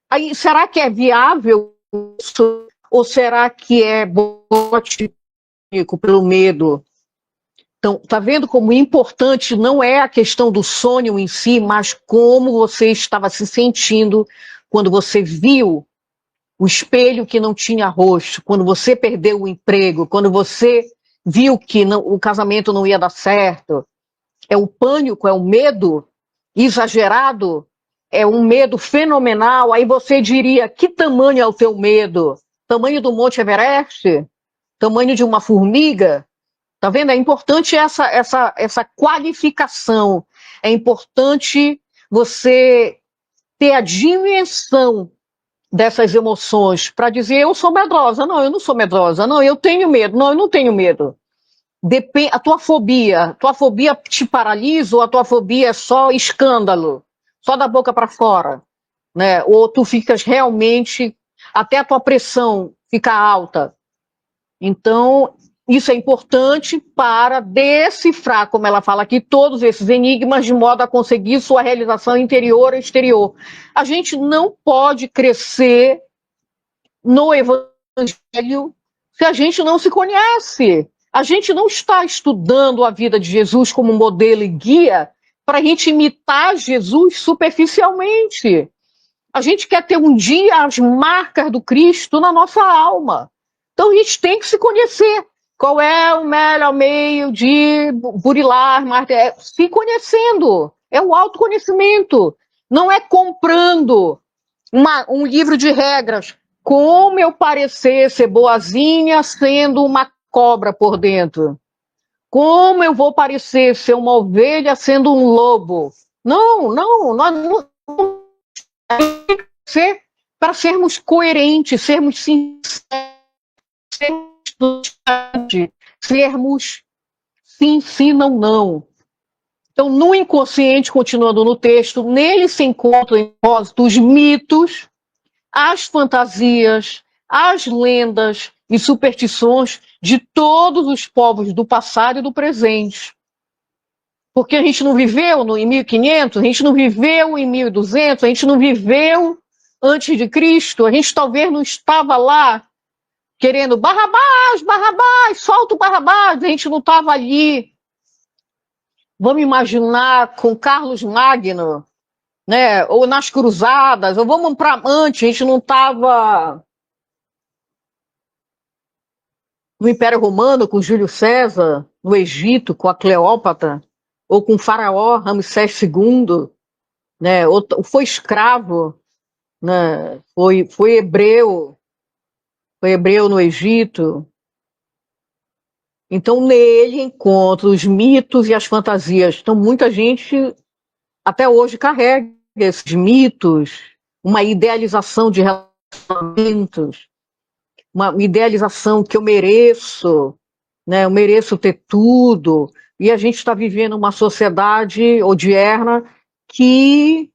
aí, será que é viável isso? Ou será que é bote pelo medo? Então, tá vendo como importante não é a questão do sonho em si, mas como você estava se sentindo quando você viu o espelho que não tinha rosto, quando você perdeu o emprego, quando você viu que o casamento não ia dar certo. É o pânico, é o medo exagerado, é um medo fenomenal. Aí você diria, que tamanho é o teu medo? Tamanho do Monte Everest? Tamanho de uma formiga? Tá vendo? É importante essa qualificação. É importante você ter a dimensão dessas emoções para dizer, eu sou medrosa. Não, eu não sou medrosa. Não, eu tenho medo. Não, eu não tenho medo. A tua fobia te paralisa ou a tua fobia é só escândalo, só da boca para fora, né? Ou tu ficas realmente, até a tua pressão fica alta. Então, isso é importante para decifrar, como ela fala aqui, todos esses enigmas de modo a conseguir sua realização interior e exterior. A gente não pode crescer no evangelho se a gente não se conhece. A gente não está estudando a vida de Jesus como modelo e guia para a gente imitar Jesus superficialmente. A gente quer ter um dia as marcas do Cristo na nossa alma. Então a gente tem que se conhecer. Qual é o melhor meio de burilar, se conhecendo. É o autoconhecimento. Não é comprando um livro de regras. Como eu parecer ser boazinha sendo uma cobra por dentro? Como eu vou parecer ser uma ovelha sendo um lobo? Não, nós não ser para sermos coerentes, sermos sinceros, sermos sim, sim, não, não. Então, no inconsciente, continuando no texto, nele se encontram os mitos, as fantasias, as lendas e superstições de todos os povos do passado e do presente. Porque a gente não viveu em 1500, a gente não viveu em 1200, a gente não viveu antes de Cristo, a gente talvez não estava lá querendo Barrabás, Barrabás, solta o Barrabás, a gente não estava ali. Vamos imaginar com Carlos Magno, né? Ou nas Cruzadas, ou vamos para antes, a gente não estava no Império Romano com Júlio César, no Egito com a Cleópatra, ou com o faraó Ramsés II, né? Ou foi escravo, né? Foi hebreu no Egito. Então nele encontra os mitos e as fantasias. Então muita gente até hoje carrega esses mitos, uma idealização de relacionamentos, uma idealização que eu mereço, né? Eu mereço ter tudo. E a gente está vivendo uma sociedade odierna que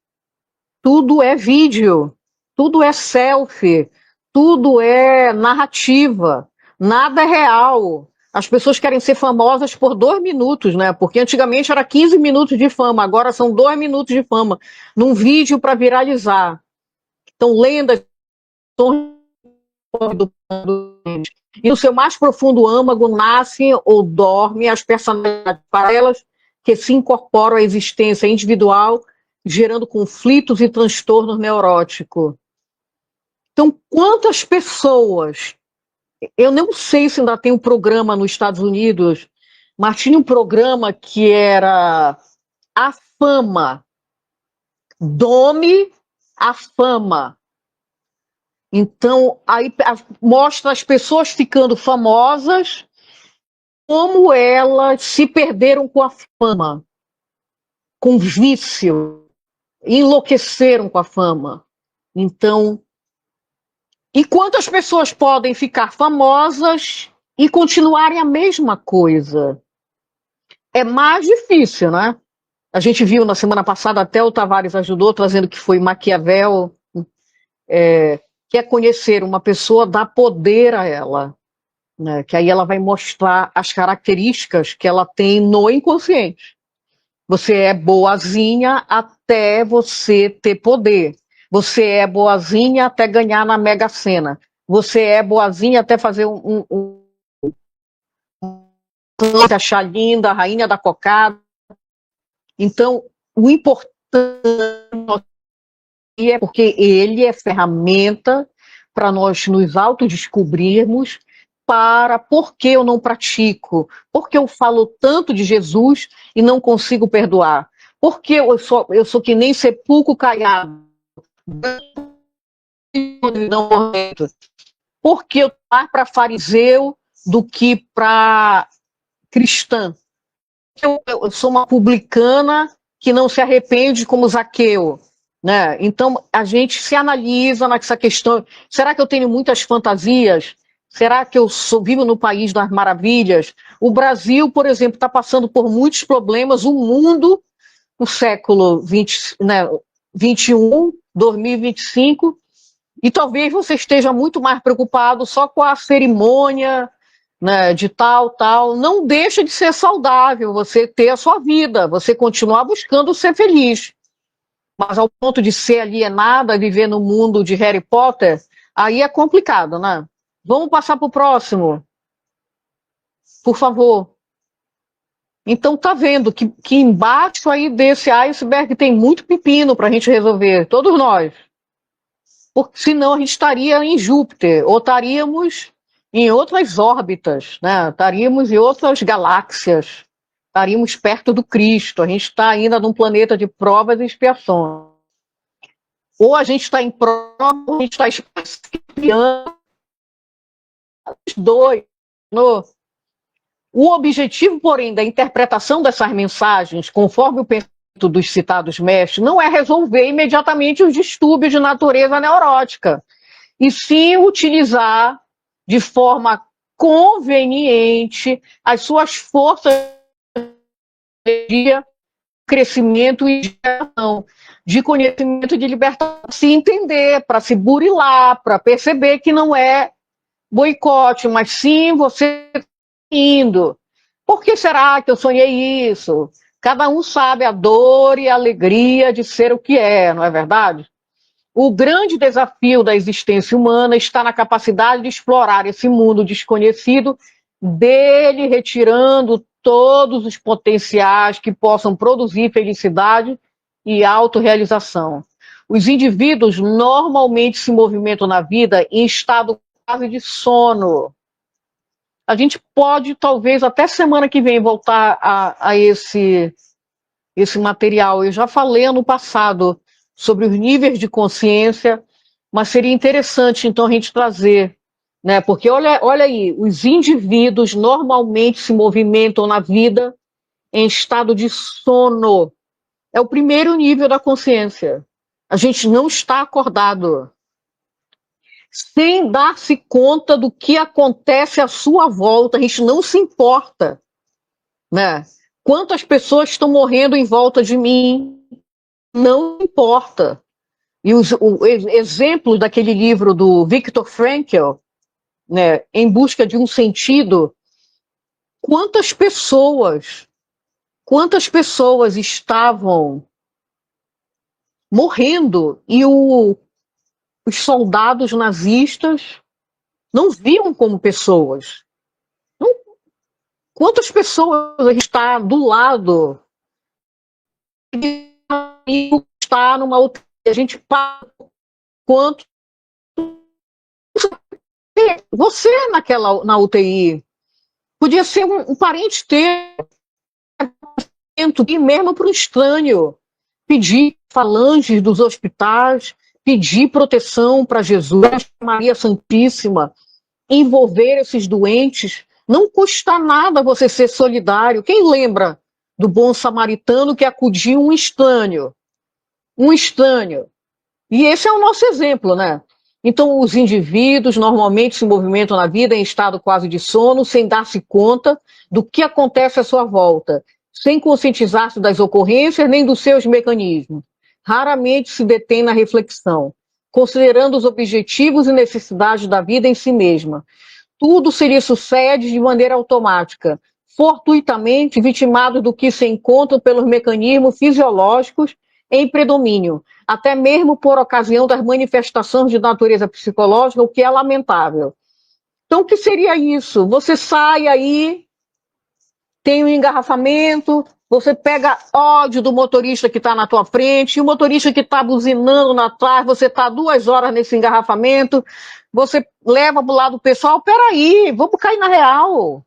tudo é vídeo, tudo é selfie, tudo é narrativa, nada é real. As pessoas querem ser famosas por 2 minutos, né? Porque antigamente era 15 minutos de fama, agora são 2 minutos de fama, num vídeo para viralizar. Então, lendas do e no seu mais profundo âmago nascem ou dormem as personalidades paralelas que se incorporam à existência individual, gerando conflitos e transtornos neuróticos. Então, quantas pessoas... Eu não sei se ainda tem um programa nos Estados Unidos, mas tinha um programa que era A Fama. Dome a Fama. Então, aí mostra as pessoas ficando famosas, como elas se perderam com a fama, com vício, enlouqueceram com a fama. Então, e quantas pessoas podem ficar famosas e continuarem a mesma coisa? É mais difícil, né? A gente viu na semana passada, até o Tavares ajudou, trazendo que foi Maquiavel, quer conhecer uma pessoa, dá poder a ela, né? Que aí ela vai mostrar as características que ela tem no inconsciente. Você é boazinha até você ter poder. Você é boazinha até ganhar na Mega Sena. Você é boazinha até fazer achar linda, a rainha da cocada. Então, o importante é porque ele é ferramenta para nós nos autodescobrirmos para por que eu não pratico, por que eu falo tanto de Jesus e não consigo perdoar, por que eu sou que nem sepulcro caiado, não morrendo, por que eu mais para fariseu do que para cristã, eu sou uma publicana que não se arrepende como Zaqueu, né? Então a gente se analisa nessa questão. Será que eu tenho muitas fantasias? Será que eu vivo no país das maravilhas? O Brasil, por exemplo, está passando por muitos problemas. O mundo, no século 20, né, 21, 2025, e talvez você esteja muito mais preocupado só com a cerimônia, né, de tal, não deixa de ser saudável você ter a sua vida, você continuar buscando ser feliz. Mas ao ponto de ser alienada, viver no mundo de Harry Potter, aí é complicado, né? Vamos passar para o próximo, por favor. Então tá vendo que embaixo aí desse iceberg tem muito pepino para a gente resolver, todos nós. Porque senão a gente estaria em Júpiter, ou estaríamos em outras órbitas, né? Estaríamos em outras galáxias, estaríamos perto do Cristo, a gente está ainda num planeta de provas e expiações. Ou a gente está em prova, ou a gente está expiando os dois. O objetivo, porém, da interpretação dessas mensagens, conforme o pensamento dos citados mestres, não é resolver imediatamente os distúrbios de natureza neurótica, e sim utilizar de forma conveniente as suas forças de crescimento e de conhecimento e de libertação, se entender, para se burilar, para perceber que não é boicote, mas sim você indo. Por que será que eu sonhei isso? Cada um sabe a dor e a alegria de ser o que é, não é verdade? O grande desafio da existência humana está na capacidade de explorar esse mundo desconhecido, dele retirando todos os potenciais que possam produzir felicidade e autorrealização. Os indivíduos normalmente se movimentam na vida em estado quase de sono. A gente pode, talvez, até semana que vem, voltar a esse material. Eu já falei ano passado sobre os níveis de consciência, mas seria interessante, então, a gente trazer, né? Porque olha aí, os indivíduos normalmente se movimentam na vida em estado de sono. É o primeiro nível da consciência. A gente não está acordado, sem dar-se conta do que acontece à sua volta, a gente não se importa, né? Quantas pessoas estão morrendo em volta de mim, não importa. E o exemplo daquele livro do Viktor Frankl, né, Em Busca de um Sentido, quantas pessoas estavam morrendo e os soldados nazistas não viam como pessoas. Não, quantas pessoas está do lado e está numa UTI? A gente paga quanto você na UTI podia ser um parente teu, e mesmo para um estranho, pedir falanges dos hospitais, pedir proteção para Jesus, Maria Santíssima, envolver esses doentes. Não custa nada você ser solidário. Quem lembra do bom samaritano que acudiu um estranho? Um estranho. E esse é o nosso exemplo, né? Então, os indivíduos normalmente se movimentam na vida em estado quase de sono, sem dar-se conta do que acontece à sua volta, sem conscientizar-se das ocorrências nem dos seus mecanismos. Raramente se detém na reflexão, considerando os objetivos e necessidades da vida em si mesma. Tudo se lhe sucede de maneira automática, fortuitamente vitimado do que se encontra pelos mecanismos fisiológicos em predomínio, até mesmo por ocasião das manifestações de natureza psicológica, o que é lamentável. Então, o que seria isso? Você sai aí, tem um engarrafamento, você pega ódio do motorista que está na tua frente, e o motorista que está buzinando na trás, você está 2 horas nesse engarrafamento, você leva para o lado pessoal, peraí, vamos cair na real.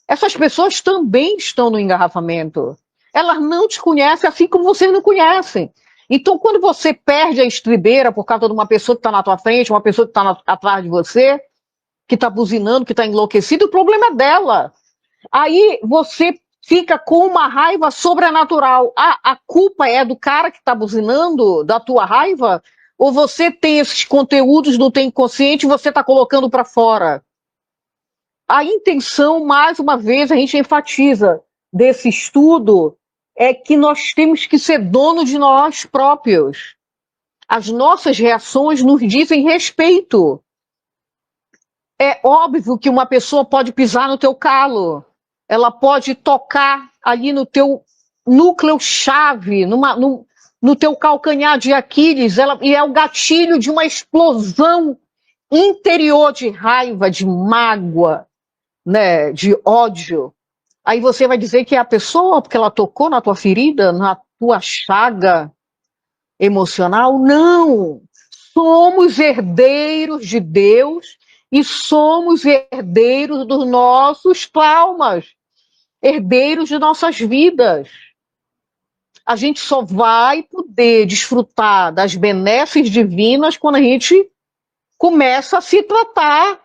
Essas pessoas também estão no engarrafamento. Elas não te conhecem assim como vocês não conhecem. Então, quando você perde a estribeira por causa de uma pessoa que está na tua frente, uma pessoa que está atrás de você, que está buzinando, que está enlouquecida, o problema é dela. Aí você fica com uma raiva sobrenatural. A culpa é do cara que está buzinando, da tua raiva? Ou você tem esses conteúdos no teu inconsciente e você está colocando para fora? A intenção, mais uma vez, a gente enfatiza desse estudo, é que nós temos que ser dono de nós próprios. As nossas reações nos dizem respeito. É óbvio que uma pessoa pode pisar no teu calo, ela pode tocar ali no teu núcleo-chave, no teu calcanhar de Aquiles, e é o gatilho de uma explosão interior de raiva, de mágoa, né, de ódio. Aí você vai dizer que é a pessoa, porque ela tocou na tua ferida, na tua chaga emocional? Não! Somos herdeiros de Deus e somos herdeiros dos nossos traumas, herdeiros de nossas vidas. A gente só vai poder desfrutar das benesses divinas quando a gente começa a se tratar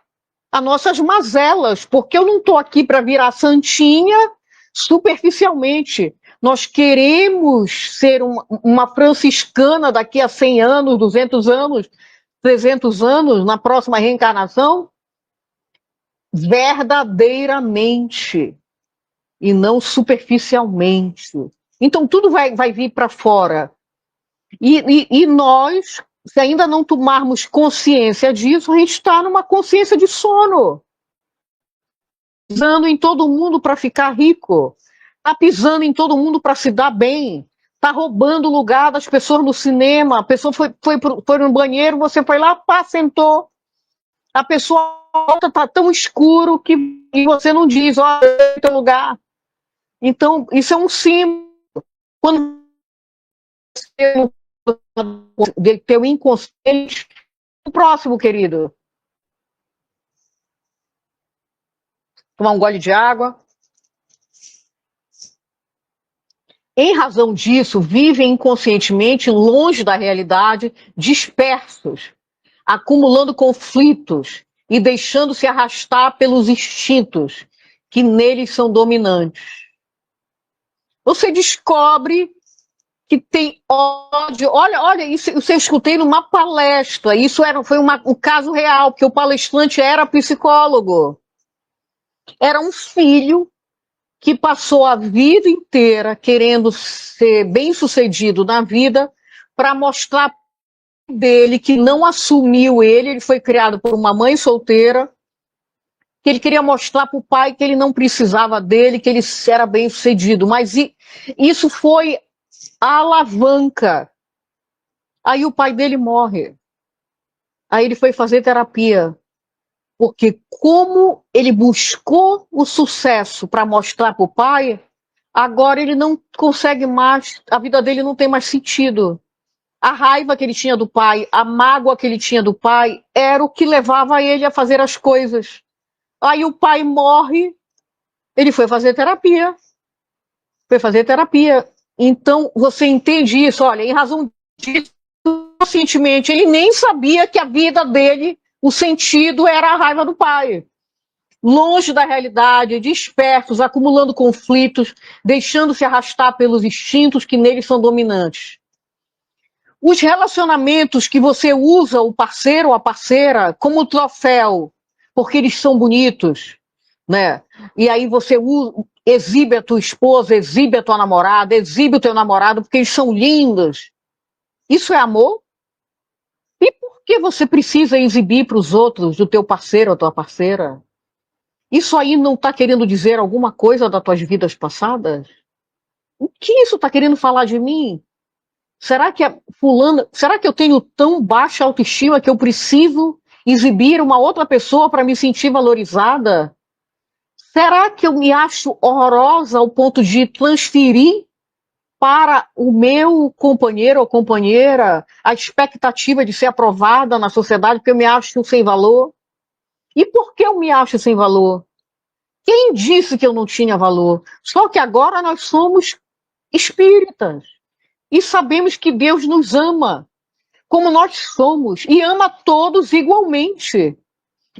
as nossas mazelas, porque eu não estou aqui para virar santinha superficialmente. Nós queremos ser uma franciscana daqui a 100 anos, 200 anos, 300 anos, na próxima reencarnação, verdadeiramente e não superficialmente. Então tudo vai vir para fora. E nós, se ainda não tomarmos consciência disso, a gente está numa consciência de sono, usando em todo mundo para ficar rico. Tá pisando em todo mundo para se dar bem, tá roubando o lugar das pessoas no cinema, a pessoa foi no banheiro, você foi lá, pá, sentou, a pessoa tá tão escuro que você não diz, olha, é teu lugar. Então, isso é um símbolo. Quando você teu inconsciente, o próximo, querido, tomar um gole de água. Em razão disso, vivem inconscientemente longe da realidade, dispersos, acumulando conflitos e deixando-se arrastar pelos instintos que neles são dominantes. Você descobre que tem ódio. Olha, isso eu escutei numa palestra. Isso foi um caso real, porque o palestrante era psicólogo. Era um filho que passou a vida inteira querendo ser bem-sucedido na vida para mostrar dele que não assumiu ele foi criado por uma mãe solteira, que ele queria mostrar para o pai que ele não precisava dele, que ele era bem-sucedido. Mas isso foi a alavanca. Aí o pai dele morre. Aí ele foi fazer terapia. Porque como ele buscou o sucesso para mostrar para o pai, agora ele não consegue mais, a vida dele não tem mais sentido. A raiva que ele tinha do pai, a mágoa que ele tinha do pai, era o que levava ele a fazer as coisas. Aí o pai morre, ele foi fazer terapia. Foi fazer terapia. Então, você entende isso? Olha, em razão disso, conscientemente, ele nem sabia que a vida dele, o sentido era a raiva do pai. Longe da realidade, dispersos, acumulando conflitos, deixando-se arrastar pelos instintos que neles são dominantes. Os relacionamentos que você usa o parceiro ou a parceira como troféu, porque eles são bonitos, né? E aí você exibe a tua esposa, exibe a tua namorada, exibe o teu namorado, porque eles são lindos. Isso é amor? E por que você precisa exibir para os outros o teu parceiro ou a tua parceira? Isso aí não está querendo dizer alguma coisa das tuas vidas passadas? O que isso está querendo falar de mim? Será que será que eu tenho tão baixa autoestima que eu preciso exibir uma outra pessoa para me sentir valorizada? Será que eu me acho horrorosa ao ponto de transferir para o meu companheiro ou companheira a expectativa de ser aprovada na sociedade porque eu me acho sem valor? E por que eu me acho sem valor? Quem disse que eu não tinha valor? Só que agora nós somos espíritas e sabemos que Deus nos ama como nós somos e ama todos igualmente.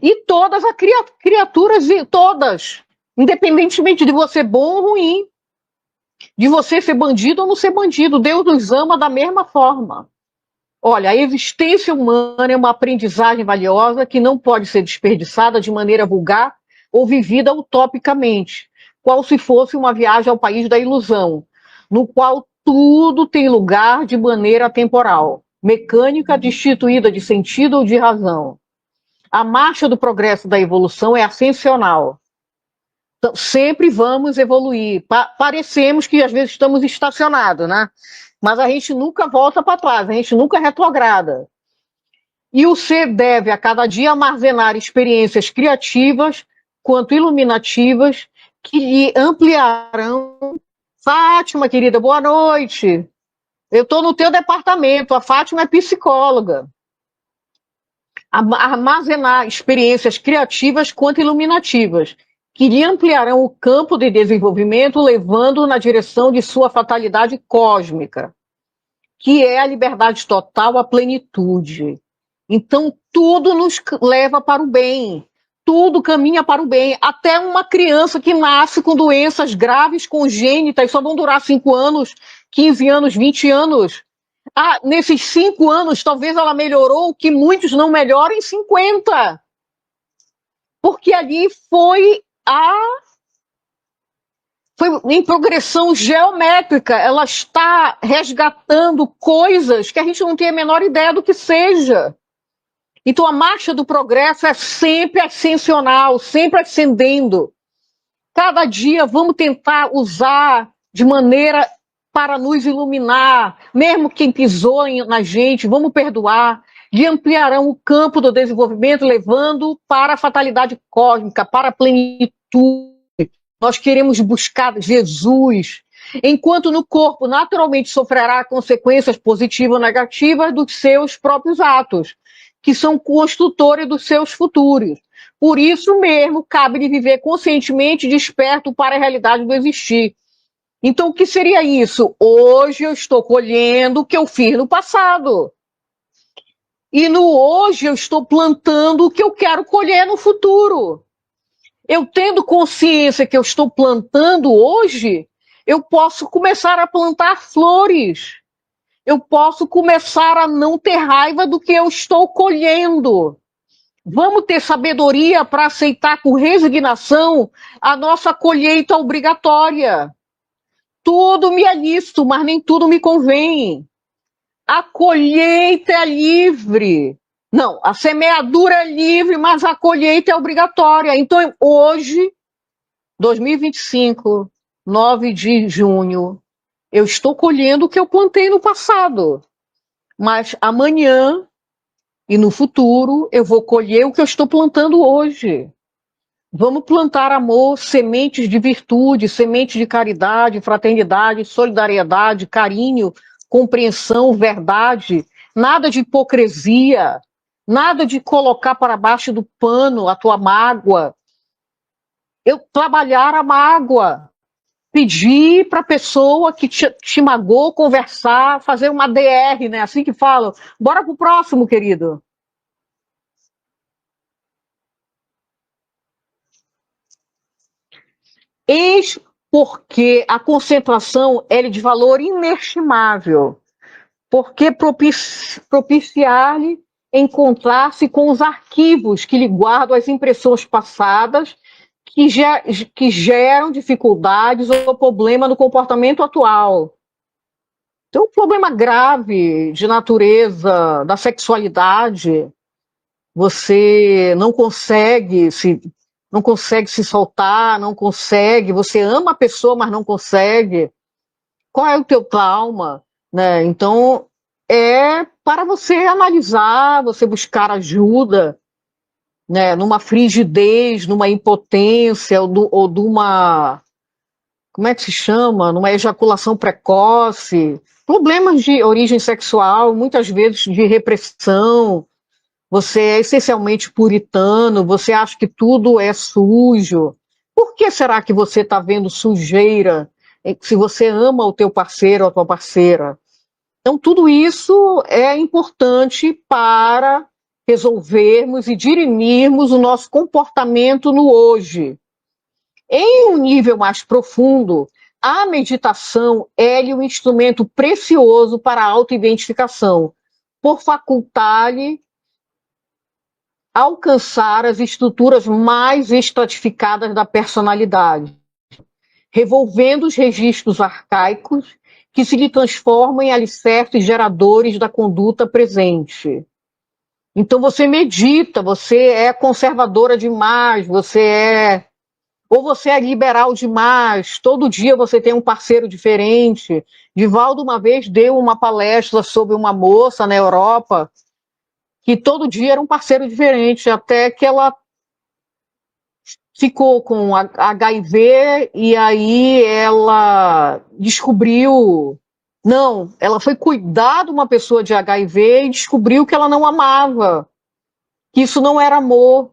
E todas as criaturas, todas, independentemente de você bom ou ruim, de você ser bandido ou não ser bandido, Deus nos ama da mesma forma. Olha, a existência humana é uma aprendizagem valiosa que não pode ser desperdiçada de maneira vulgar ou vivida utopicamente, qual se fosse uma viagem ao país da ilusão, no qual tudo tem lugar de maneira temporal, mecânica destituída de sentido ou de razão. A marcha do progresso da evolução é ascensional. Então, sempre vamos evoluir. Parecemos que às vezes estamos estacionados, né? Mas a gente nunca volta para trás, a gente nunca retrograda. E o ser deve a cada dia armazenar experiências criativas quanto iluminativas que lhe ampliarão. Fátima, querida, boa noite. Eu estou no teu departamento, a Fátima é psicóloga. Armazenar experiências criativas quanto iluminativas que lhe ampliarão o campo de desenvolvimento, levando-o na direção de sua fatalidade cósmica, que é a liberdade total, a plenitude. Então, tudo nos leva para o bem, tudo caminha para o bem. Até uma criança que nasce com doenças graves, congênitas, só vão durar 5 anos, 15 anos, 20 anos. Nesses 5 anos, talvez ela melhorou o que muitos não melhoram em 50. Porque ali foi em progressão geométrica, ela está resgatando coisas que a gente não tem a menor ideia do que seja. Então a marcha do progresso é sempre ascensional, sempre ascendendo. Cada dia vamos tentar usar de maneira para nos iluminar, mesmo quem pisou na gente, vamos perdoar, e ampliarão o campo do desenvolvimento, levando para a fatalidade cósmica, para a plenitude. Nós queremos buscar Jesus, enquanto no corpo naturalmente sofrerá consequências positivas ou negativas dos seus próprios atos, que são construtores dos seus futuros. Por isso mesmo, cabe-lhe viver conscientemente desperto para a realidade do existir. Então, o que seria isso? Hoje eu estou colhendo o que eu fiz no passado. E no hoje eu estou plantando o que eu quero colher no futuro. Eu tendo consciência que eu estou plantando hoje, eu posso começar a plantar flores. Eu posso começar a não ter raiva do que eu estou colhendo. Vamos ter sabedoria para aceitar com resignação a nossa colheita obrigatória. Tudo me é lícito, mas nem tudo me convém. A colheita é livre. Não, a semeadura é livre, mas a colheita é obrigatória. Então, hoje, 2025, 9 de junho, eu estou colhendo o que eu plantei no passado. Mas amanhã e no futuro, eu vou colher o que eu estou plantando hoje. Vamos plantar amor, sementes de virtude, sementes de caridade, fraternidade, solidariedade, carinho, compreensão, verdade, nada de hipocrisia, nada de colocar para baixo do pano a tua mágoa. Eu trabalhar a mágoa, pedir para a pessoa que te magoou conversar, fazer uma DR, né? Assim que falam. Bora pro próximo, querido. Eis porque a concentração é de valor inestimável, porque propiciar-lhe encontrar-se com os arquivos que lhe guardam as impressões passadas que geram dificuldades ou problema no comportamento atual. Então, um problema grave de natureza da sexualidade, você não consegue se soltar, não consegue, você ama a pessoa, mas não consegue. Qual é o teu trauma, né? Então, é para você analisar, você buscar ajuda, né? Numa frigidez, numa impotência, ou de uma, como é que se chama? Numa ejaculação precoce, problemas de origem sexual, muitas vezes de repressão. Você é essencialmente puritano, você acha que tudo é sujo. Por que será que você está vendo sujeira se você ama o teu parceiro ou a tua parceira? Então, tudo isso é importante para resolvermos e dirimirmos o nosso comportamento no hoje. Em um nível mais profundo, a meditação é um instrumento precioso para a autoidentificação, por facultar-lhe alcançar as estruturas mais estratificadas da personalidade, revolvendo os registros arcaicos que se lhe transformam em alicerces geradores da conduta presente. Então você medita, você é conservadora demais, ou você é liberal demais, todo dia você tem um parceiro diferente. Divaldo uma vez deu uma palestra sobre uma moça na Europa que todo dia era um parceiro diferente, até que ela ficou com HIV e aí ela descobriu. Não, ela foi cuidar de uma pessoa de HIV e descobriu que ela não amava, que isso não era amor,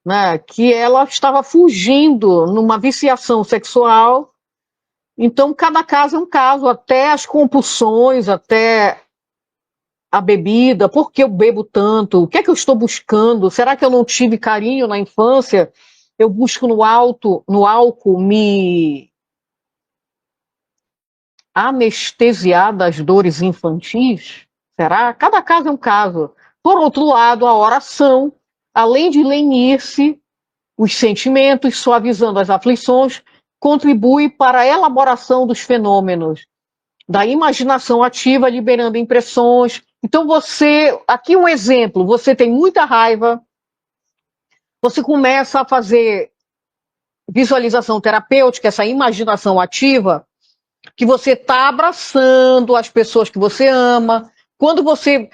né? Que ela estava fugindo numa viciação sexual. Então, cada caso é um caso, até as compulsões, até a bebida, por que eu bebo tanto? O que é que eu estou buscando? Será que eu não tive carinho na infância? Eu busco no álcool me anestesiar das dores infantis? Será? Cada caso é um caso. Por outro lado, a oração, além de lenir-se os sentimentos, suavizando as aflições, contribui para a elaboração dos fenômenos da imaginação ativa, liberando impressões. Então aqui um exemplo, você tem muita raiva, você começa a fazer visualização terapêutica, essa imaginação ativa, que você está abraçando as pessoas que você ama. Quando você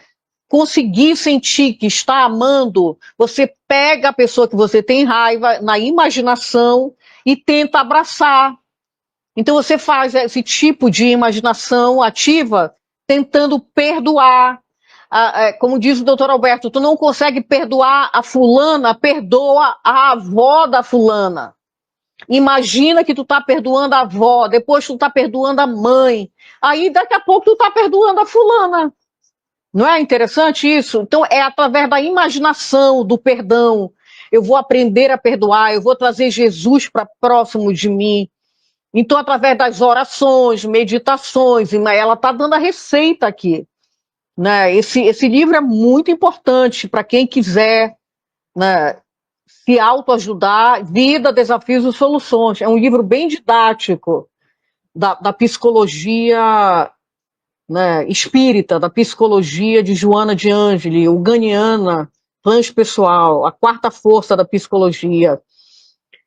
conseguir sentir que está amando, você pega a pessoa que você tem raiva na imaginação e tenta abraçar. Então você faz esse tipo de imaginação ativa tentando perdoar. Como diz o doutor Alberto, tu não consegue perdoar a fulana, perdoa a avó da fulana. Imagina que tu tá perdoando a avó, depois tu tá perdoando a mãe, aí daqui a pouco tu tá perdoando a fulana. Não é interessante isso? Então é através da imaginação, do perdão. Eu vou aprender a perdoar, eu vou trazer Jesus para próximo de mim. Então, através das orações, meditações, ela está dando a receita aqui. Né? Esse livro é muito importante para quem quiser, né, se autoajudar. Vida, Desafios e Soluções. É um livro bem didático da psicologia, né, espírita, da psicologia de Joana de Ângeli, uganiana, transpessoal, a quarta força da psicologia.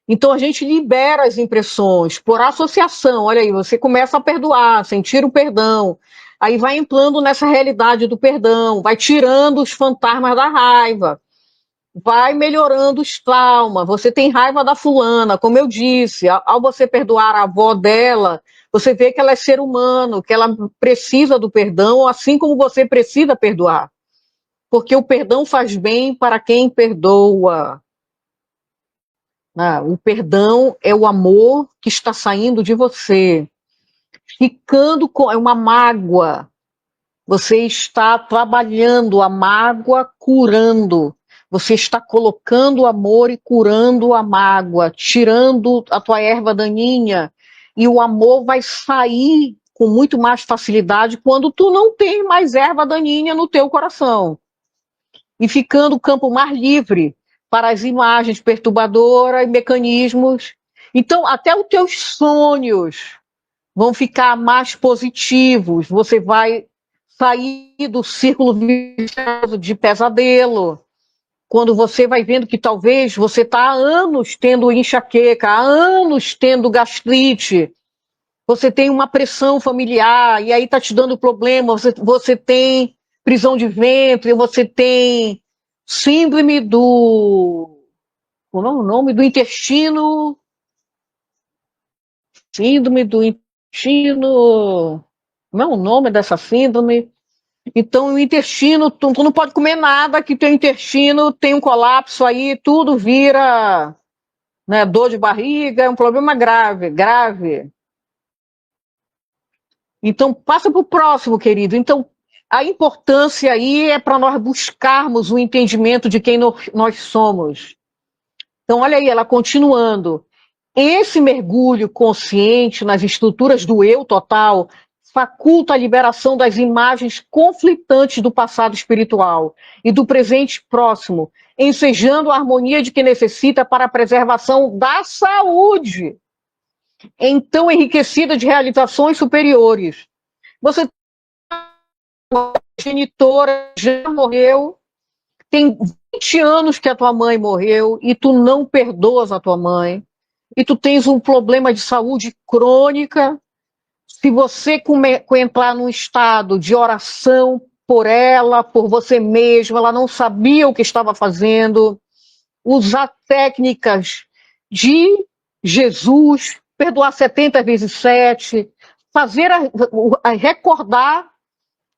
Então a gente libera as impressões por associação. Olha aí, você começa a perdoar, sentir o perdão, aí vai entrando nessa realidade do perdão, vai tirando os fantasmas da raiva, vai melhorando os traumas. Você tem raiva da fulana, como eu disse, ao você perdoar a avó dela, você vê que ela é ser humano, que ela precisa do perdão, assim como você precisa perdoar. Porque o perdão faz bem para quem perdoa. O perdão é o amor que está saindo de você, ficando com é uma mágoa. Você está trabalhando a mágoa, curando. Você está colocando o amor e curando a mágoa, tirando a tua erva daninha, e o amor vai sair com muito mais facilidade quando tu não tem mais erva daninha no teu coração. E ficando o campo mais livre para as imagens perturbadoras e mecanismos. Então, até os teus sonhos vão ficar mais positivos, você vai sair do círculo vicioso de pesadelo, quando você vai vendo que talvez você está há anos tendo enxaqueca, há anos tendo gastrite, você tem uma pressão familiar, e aí está te dando problema, você tem prisão de ventre, você tem síndrome do... Qual é o nome? Do intestino... Síndrome do intestino... Não é o nome dessa síndrome? Então, o intestino, tu não pode comer nada, que teu intestino tem um colapso aí, tudo vira, né, dor de barriga, é um problema grave, grave. Então, passa para o próximo, querido. Então, a importância aí é para nós buscarmos o entendimento de quem nós somos. Então, olha aí, ela continuando. Esse mergulho consciente nas estruturas do eu total faculta a liberação das imagens conflitantes do passado espiritual e do presente próximo, ensejando a harmonia de que necessita para a preservação da saúde, então enriquecida de realizações superiores. Você, genitora, já morreu, tem 20 anos que a tua mãe morreu e tu não perdoas a tua mãe, e tu tens um problema de saúde crônica. Se você entrar num estado de oração por ela, por você mesmo, ela não sabia o que estava fazendo, usar técnicas de Jesus, perdoar 70 vezes 7, fazer recordar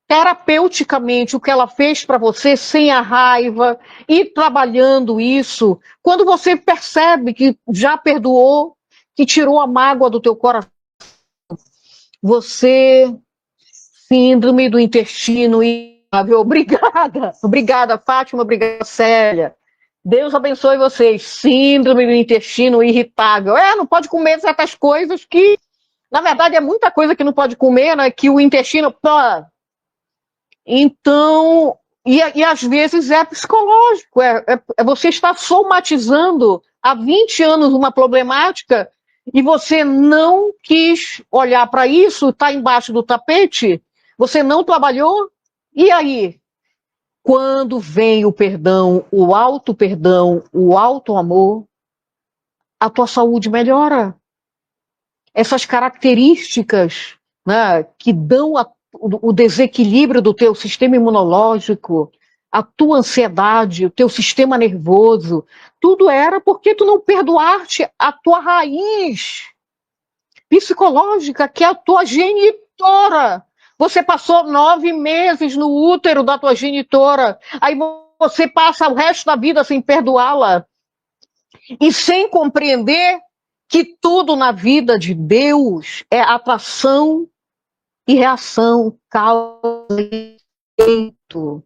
terapeuticamente o que ela fez para você sem a raiva, e trabalhando isso, quando você percebe que já perdoou, que tirou a mágoa do teu coração, você, síndrome do intestino irritável. Obrigada, Fátima, obrigada, Célia. Deus abençoe vocês. Síndrome do intestino irritável. Não pode comer certas coisas que, na verdade, é muita coisa que não pode comer, né? Que o intestino... Então, e às vezes é psicológico, você está somatizando há 20 anos uma problemática e você não quis olhar para isso, está embaixo do tapete, você não trabalhou, e aí? Quando vem o perdão, o auto-amor, a tua saúde melhora. Essas características, né, que dão o desequilíbrio do teu sistema imunológico, a tua ansiedade, o teu sistema nervoso, tudo era porque tu não perdoaste a tua raiz psicológica, que é a tua genitora. Você passou 9 meses no útero da tua genitora, aí você passa o resto da vida sem perdoá-la e sem compreender que tudo na vida de Deus é atração e reação, causa e efeito.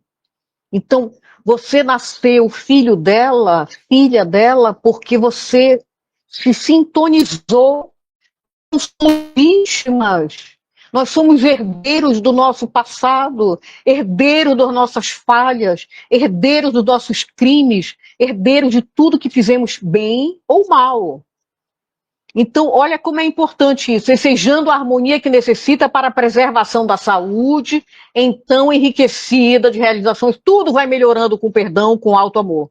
Então, você nasceu filho dela, filha dela, porque você se sintonizou. Nós somos vítimas, nós somos herdeiros do nosso passado, herdeiros das nossas falhas, herdeiros dos nossos crimes, herdeiros de tudo que fizemos bem ou mal. Então, olha como é importante isso, desejando a harmonia que necessita para a preservação da saúde, então enriquecida de realizações, tudo vai melhorando com perdão, com alto amor.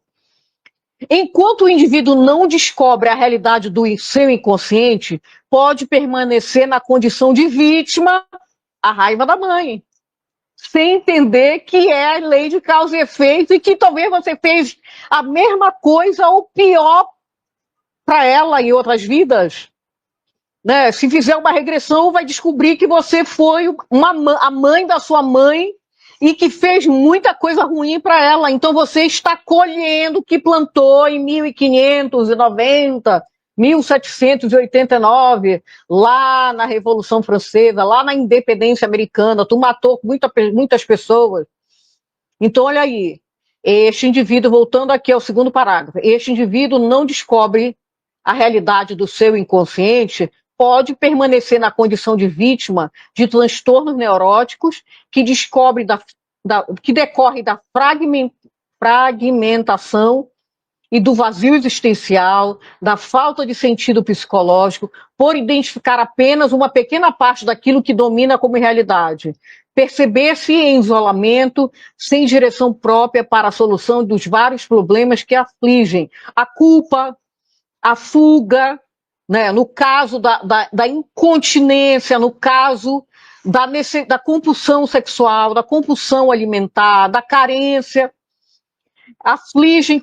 Enquanto o indivíduo não descobre a realidade do seu inconsciente, pode permanecer na condição de vítima, a raiva da mãe, sem entender que é a lei de causa e efeito e que talvez você fez a mesma coisa ou pior para ela em outras vidas. Né? Se fizer uma regressão, vai descobrir que você foi a mãe da sua mãe e que fez muita coisa ruim para ela. Então você está colhendo o que plantou em 1590, 1789, lá na Revolução Francesa, lá na Independência Americana. Tu matou muitas pessoas. Então, olha aí, este indivíduo, voltando aqui ao segundo parágrafo, este indivíduo não descobre a realidade do seu inconsciente, pode permanecer na condição de vítima de transtornos neuróticos que que decorre da fragmentação e do vazio existencial, da falta de sentido psicológico, por identificar apenas uma pequena parte daquilo que domina como realidade. Perceber-se em isolamento, sem direção própria para a solução dos vários problemas que afligem. A culpa, a fuga, né? No caso da incontinência, no caso da compulsão sexual, da compulsão alimentar, da carência, afligem,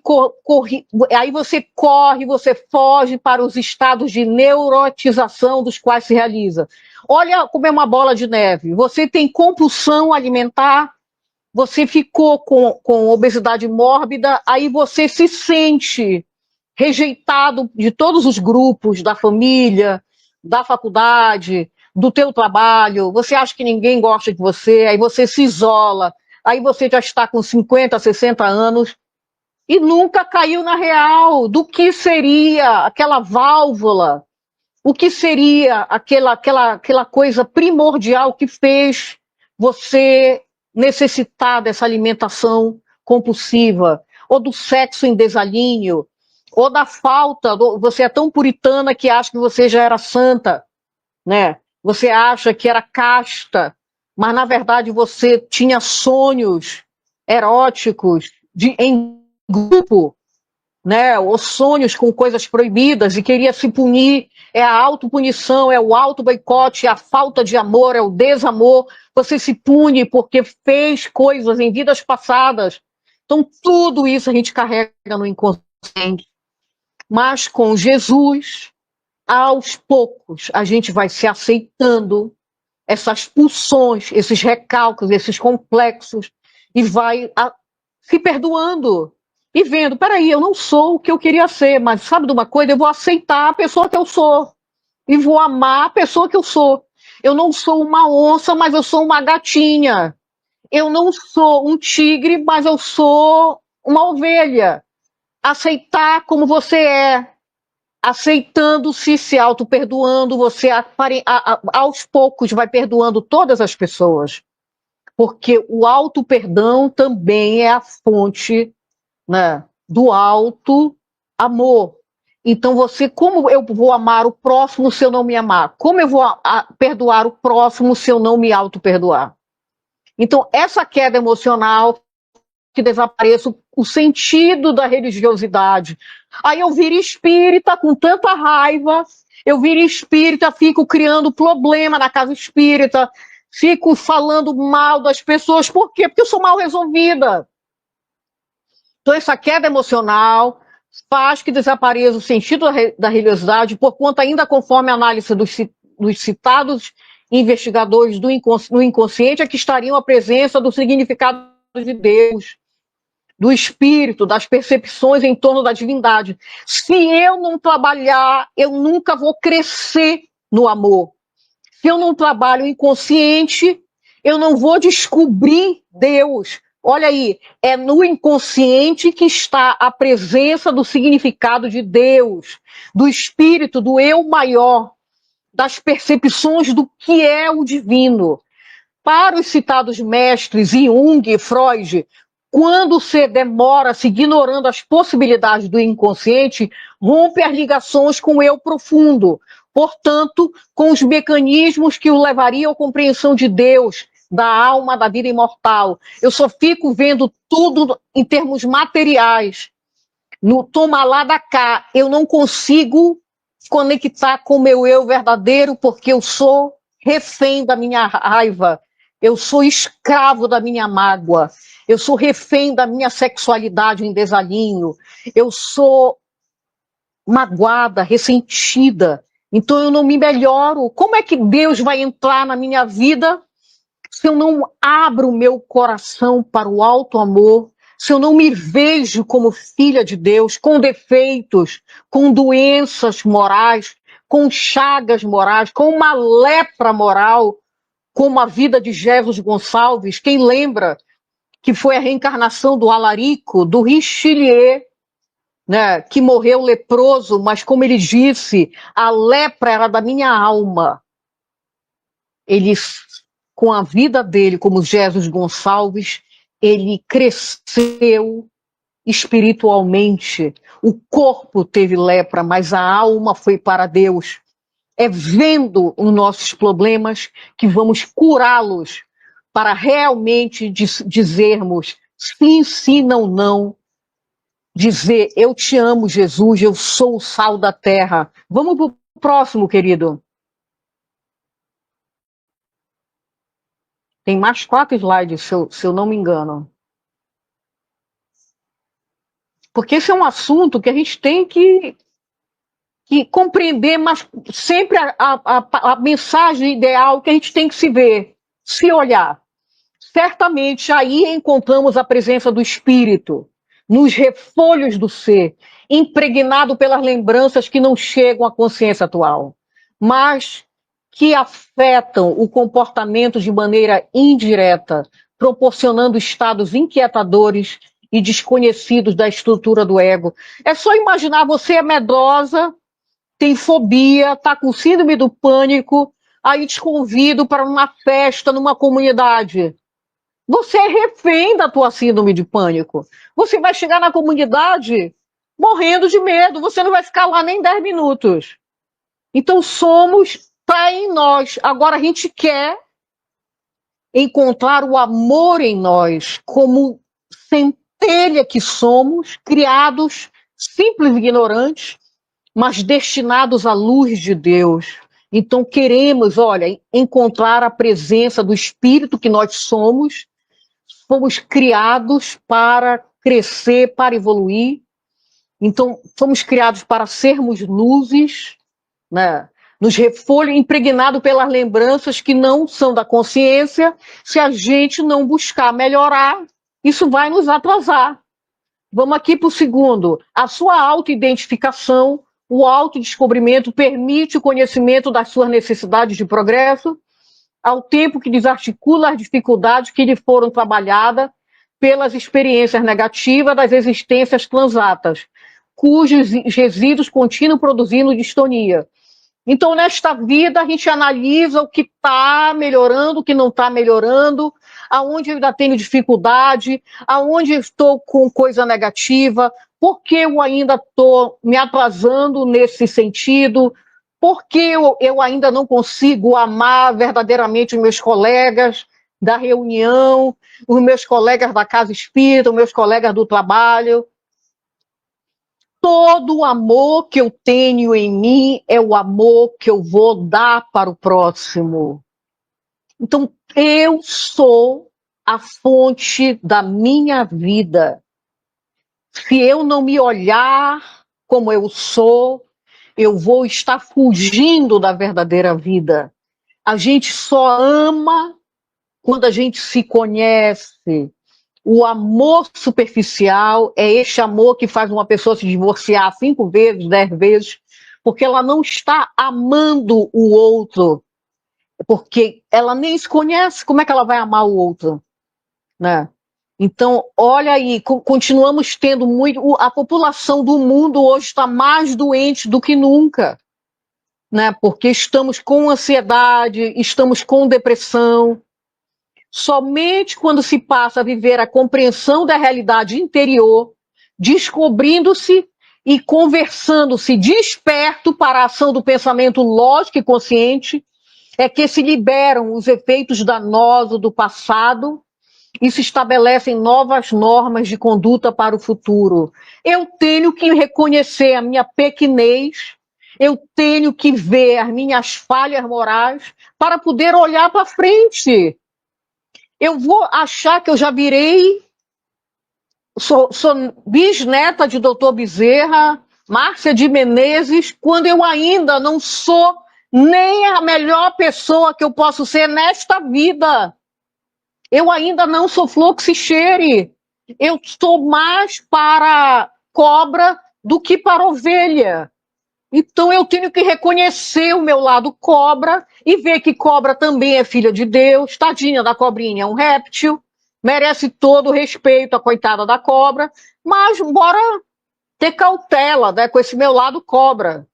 aí você corre, você foge para os estados de neurotização dos quais se realiza. Olha como é uma bola de neve. Você tem compulsão alimentar, você ficou com obesidade mórbida, aí você se sente rejeitado de todos os grupos, da família, da faculdade, do teu trabalho, você acha que ninguém gosta de você, aí você se isola, aí você já está com 50, 60 anos e nunca caiu na real do que seria aquela válvula, o que seria aquela coisa primordial que fez você necessitar dessa alimentação compulsiva, ou do sexo em desalinho, ou da falta, você é tão puritana que acha que você já era santa, né? Você acha que era casta, mas na verdade você tinha sonhos eróticos em grupo, né? Ou sonhos com coisas proibidas e queria se punir. É a autopunição, é o auto-boicote, é a falta de amor, é o desamor. Você se pune porque fez coisas em vidas passadas. Então tudo isso a gente carrega no inconsciente. Mas com Jesus, aos poucos, a gente vai se aceitando essas pulsões, esses recalques, esses complexos, e vai se perdoando. E vendo, peraí, eu não sou o que eu queria ser, mas sabe de uma coisa? Eu vou aceitar a pessoa que eu sou. E vou amar a pessoa que eu sou. Eu não sou uma onça, mas eu sou uma gatinha. Eu não sou um tigre, mas eu sou uma ovelha. Aceitar como você é, aceitando-se, se auto-perdoando, você aos poucos vai perdoando todas as pessoas, porque o auto-perdão também é a fonte, né, do auto-amor. Então você, como eu vou amar o próximo se eu não me amar? Como eu vou perdoar o próximo se eu não me auto-perdoar? Então essa queda emocional que desapareça o sentido da religiosidade. Aí eu viro espírita com tanta raiva, eu viro espírita, fico criando problema na casa espírita, fico falando mal das pessoas. Por quê? Porque eu sou mal resolvida. Então essa queda emocional faz que desapareça o sentido da religiosidade, por conta, ainda conforme a análise dos citados investigadores do inconsciente, é que estariam a presença do significado de Deus, do espírito, das percepções em torno da divindade. Se eu não trabalhar, eu nunca vou crescer no amor. Se eu não trabalho o inconsciente, eu não vou descobrir Deus. Olha aí, é no inconsciente que está a presença do significado de Deus, do espírito, do eu maior, das percepções do que é o divino. Para os citados mestres Jung e Freud, quando você demora-se ignorando as possibilidades do inconsciente, rompe as ligações com o eu profundo, portanto, com os mecanismos que o levariam à compreensão de Deus, da alma, da vida imortal. Eu só fico vendo tudo em termos materiais, no toma lá da cá. Eu não consigo conectar com o meu eu verdadeiro, porque eu sou refém da minha raiva, eu sou escravo da minha mágoa, eu sou refém da minha sexualidade em desalinho, eu sou magoada, ressentida, então eu não me melhoro. Como é que Deus vai entrar na minha vida se eu não abro o meu coração para o alto amor, se eu não me vejo como filha de Deus, com defeitos, com doenças morais, com chagas morais, com uma lepra moral, como a vida de Jesus Gonçalves? Quem lembra que foi a reencarnação do Alarico, do Richelieu, né, que morreu leproso, mas como ele disse, a lepra era da minha alma. Ele, com a vida dele, como Jesus Gonçalves, ele cresceu espiritualmente. O corpo teve lepra, mas a alma foi para Deus. É vendo os nossos problemas que vamos curá-los, para realmente dizermos sim, sim, não, não. Dizer, eu te amo, Jesus, eu sou o sal da terra. Vamos para o próximo, querido. Tem mais 4 slides, se eu não me engano. Porque esse é um assunto que a gente tem que compreender, mas sempre a mensagem ideal que a gente tem que se ver, se olhar. Certamente aí encontramos a presença do Espírito, nos refolhos do ser, impregnado pelas lembranças que não chegam à consciência atual, mas que afetam o comportamento de maneira indireta, proporcionando estados inquietadores e desconhecidos da estrutura do ego. É só imaginar, você é medrosa, tem fobia, está com síndrome do pânico, aí te convido para uma festa numa comunidade. Você é refém da tua síndrome de pânico. Você vai chegar na comunidade morrendo de medo, você não vai ficar lá nem 10 minutos. Então está em nós. Agora a gente quer encontrar o amor em nós, como centelha que somos, criados simples e ignorantes, mas destinados à luz de Deus. Então queremos, olha, encontrar a presença do Espírito que nós somos. Fomos criados para crescer, para evoluir. Então fomos criados para sermos luzes, né? Nos refolho, impregnado pelas lembranças que não são da consciência. Se a gente não buscar melhorar, isso vai nos atrasar. Vamos aqui para o segundo. A sua autoidentificação, o autodescobrimento permite o conhecimento das suas necessidades de progresso, ao tempo que desarticula as dificuldades que lhe foram trabalhadas pelas experiências negativas das existências transatas, cujos resíduos continuam produzindo distonia. Então, nesta vida, a gente analisa o que está melhorando, o que não está melhorando, aonde eu ainda tenho dificuldade, aonde eu estou com coisa negativa, por que eu ainda estou me atrasando nesse sentido, por que eu ainda não consigo amar verdadeiramente os meus colegas, da reunião, os meus colegas da casa espírita, os meus colegas do trabalho. Todo o amor que eu tenho em mim é o amor que eu vou dar para o próximo. Então, eu sou a fonte da minha vida. Se eu não me olhar como eu sou, eu vou estar fugindo da verdadeira vida. A gente só ama quando a gente se conhece. O amor superficial é esse amor que faz uma pessoa se divorciar 5 vezes, 10 vezes, porque ela não está amando o outro, porque ela nem se conhece, como é que ela vai amar o outro, né? Então, olha aí, continuamos tendo muito, a população do mundo hoje está mais doente do que nunca, né? Porque estamos com ansiedade, estamos com depressão. Somente quando se passa a viver a compreensão da realidade interior, descobrindo-se e conversando-se desperto para a ação do pensamento lógico e consciente, é que se liberam os efeitos danosos do passado e se estabelecem novas normas de conduta para o futuro. Eu tenho que reconhecer a minha pequenez, eu tenho que ver as minhas falhas morais para poder olhar para frente. Eu vou achar que eu já virei, sou bisneta de doutor Bezerra, Márcia de Menezes, quando eu ainda não sou nem a melhor pessoa que eu posso ser nesta vida. Eu ainda não sou Fluxicheire. Eu sou mais para cobra do que para ovelha. Então eu tenho que reconhecer o meu lado cobra e ver que cobra também é filha de Deus. Tadinha da cobrinha, é um réptil, merece todo o respeito, a coitada da cobra, mas bora ter cautela, né, com esse meu lado cobra.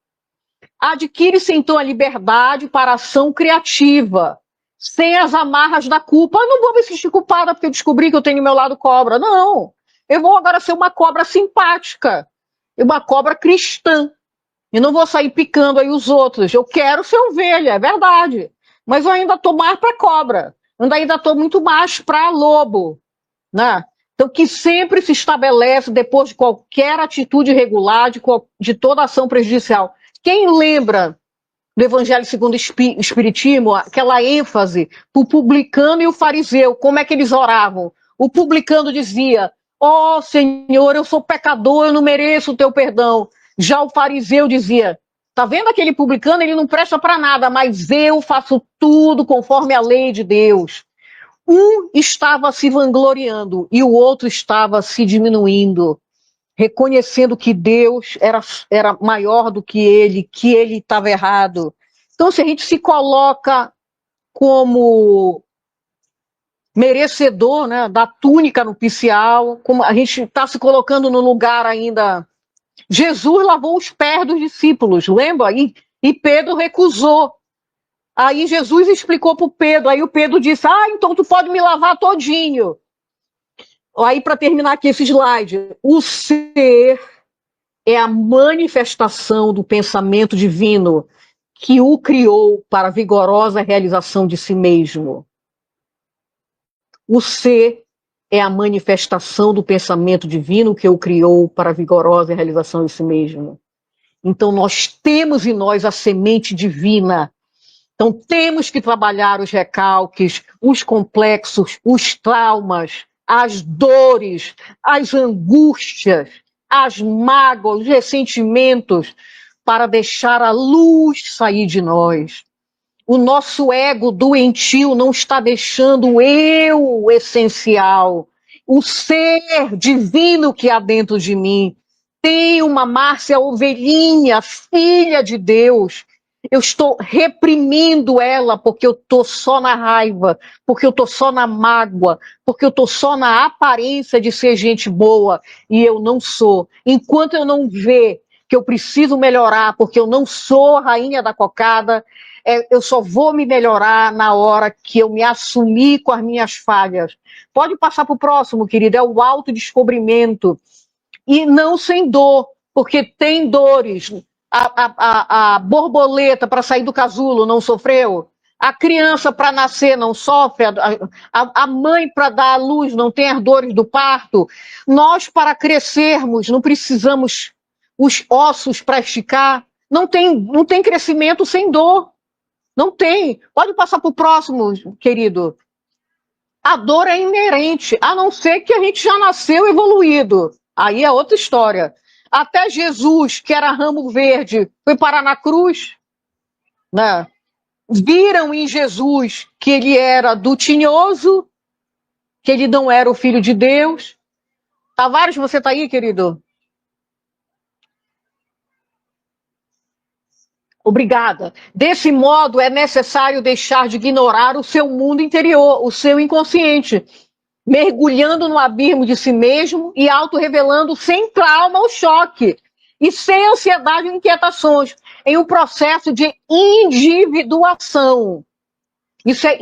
Adquire-se então a liberdade para a ação criativa, sem as amarras da culpa. Eu não vou me sentir culpada porque eu descobri que eu tenho meu lado cobra. Não, eu vou agora ser uma cobra simpática, uma cobra cristã. E não vou sair picando aí os outros. Eu quero ser ovelha, é verdade. Mas eu ainda estou mais para cobra. Eu ainda estou muito mais para lobo, né? Então, que sempre se estabelece depois de qualquer atitude irregular, de toda ação prejudicial. Quem lembra do Evangelho segundo o Espiritismo, aquela ênfase para o publicano e o fariseu, como é que eles oravam? O publicano dizia: ó Senhor, eu sou pecador, eu não mereço o teu perdão. Já o fariseu dizia: tá vendo aquele publicano? Ele não presta para nada, mas eu faço tudo conforme a lei de Deus. Um estava se vangloriando e o outro estava se diminuindo, reconhecendo que Deus era maior do que ele estava errado. Então, se a gente se coloca como merecedor, né, da túnica nupcial, como a gente está se colocando no lugar ainda. Jesus lavou os pés dos discípulos, lembra? E Pedro recusou. Aí Jesus explicou para o Pedro, aí o Pedro disse: ah, então tu pode me lavar todinho. Aí, para terminar aqui esse slide, o ser é a manifestação do pensamento divino que o criou para a vigorosa realização de si mesmo. O ser é a manifestação do pensamento divino que o criou para a vigorosa realização de si mesmo. Então, nós temos em nós a semente divina. Então, temos que trabalhar os recalques, os complexos, os traumas, as dores, as angústias, as mágoas, os ressentimentos, para deixar a luz sair de nós. O nosso ego doentio não está deixando o eu essencial, o ser divino que há dentro de mim. Tem uma Márcia ovelhinha, filha de Deus. Eu estou reprimindo ela porque eu estou só na raiva, porque eu estou só na mágoa, porque eu estou só na aparência de ser gente boa e eu não sou. Enquanto eu não ver que eu preciso melhorar porque eu não sou rainha da cocada, eu só vou me melhorar na hora que eu me assumir com as minhas falhas. Pode passar para o próximo, querido, é o autodescobrimento. E não sem dor, porque tem dores. A borboleta para sair do casulo não sofreu? A criança para nascer não sofre, a mãe para dar à luz não tem as dores do parto. Nós, para crescermos, não precisamos os ossos para esticar. Não tem crescimento sem dor. Não tem. Pode passar para o próximo, querido. A dor é inerente, a não ser que a gente já nasceu evoluído. Aí é outra história. Até Jesus, que era ramo verde, foi parar na cruz, né? Viram em Jesus que ele era do tinhoso, que ele não era o filho de Deus. Tavares, você está aí, querido? Obrigada. Desse modo, é necessário deixar de ignorar o seu mundo interior, o seu inconsciente, mergulhando no abismo de si mesmo e auto-revelando sem trauma ou choque, e sem ansiedade e inquietações, em um processo de individuação. Isso é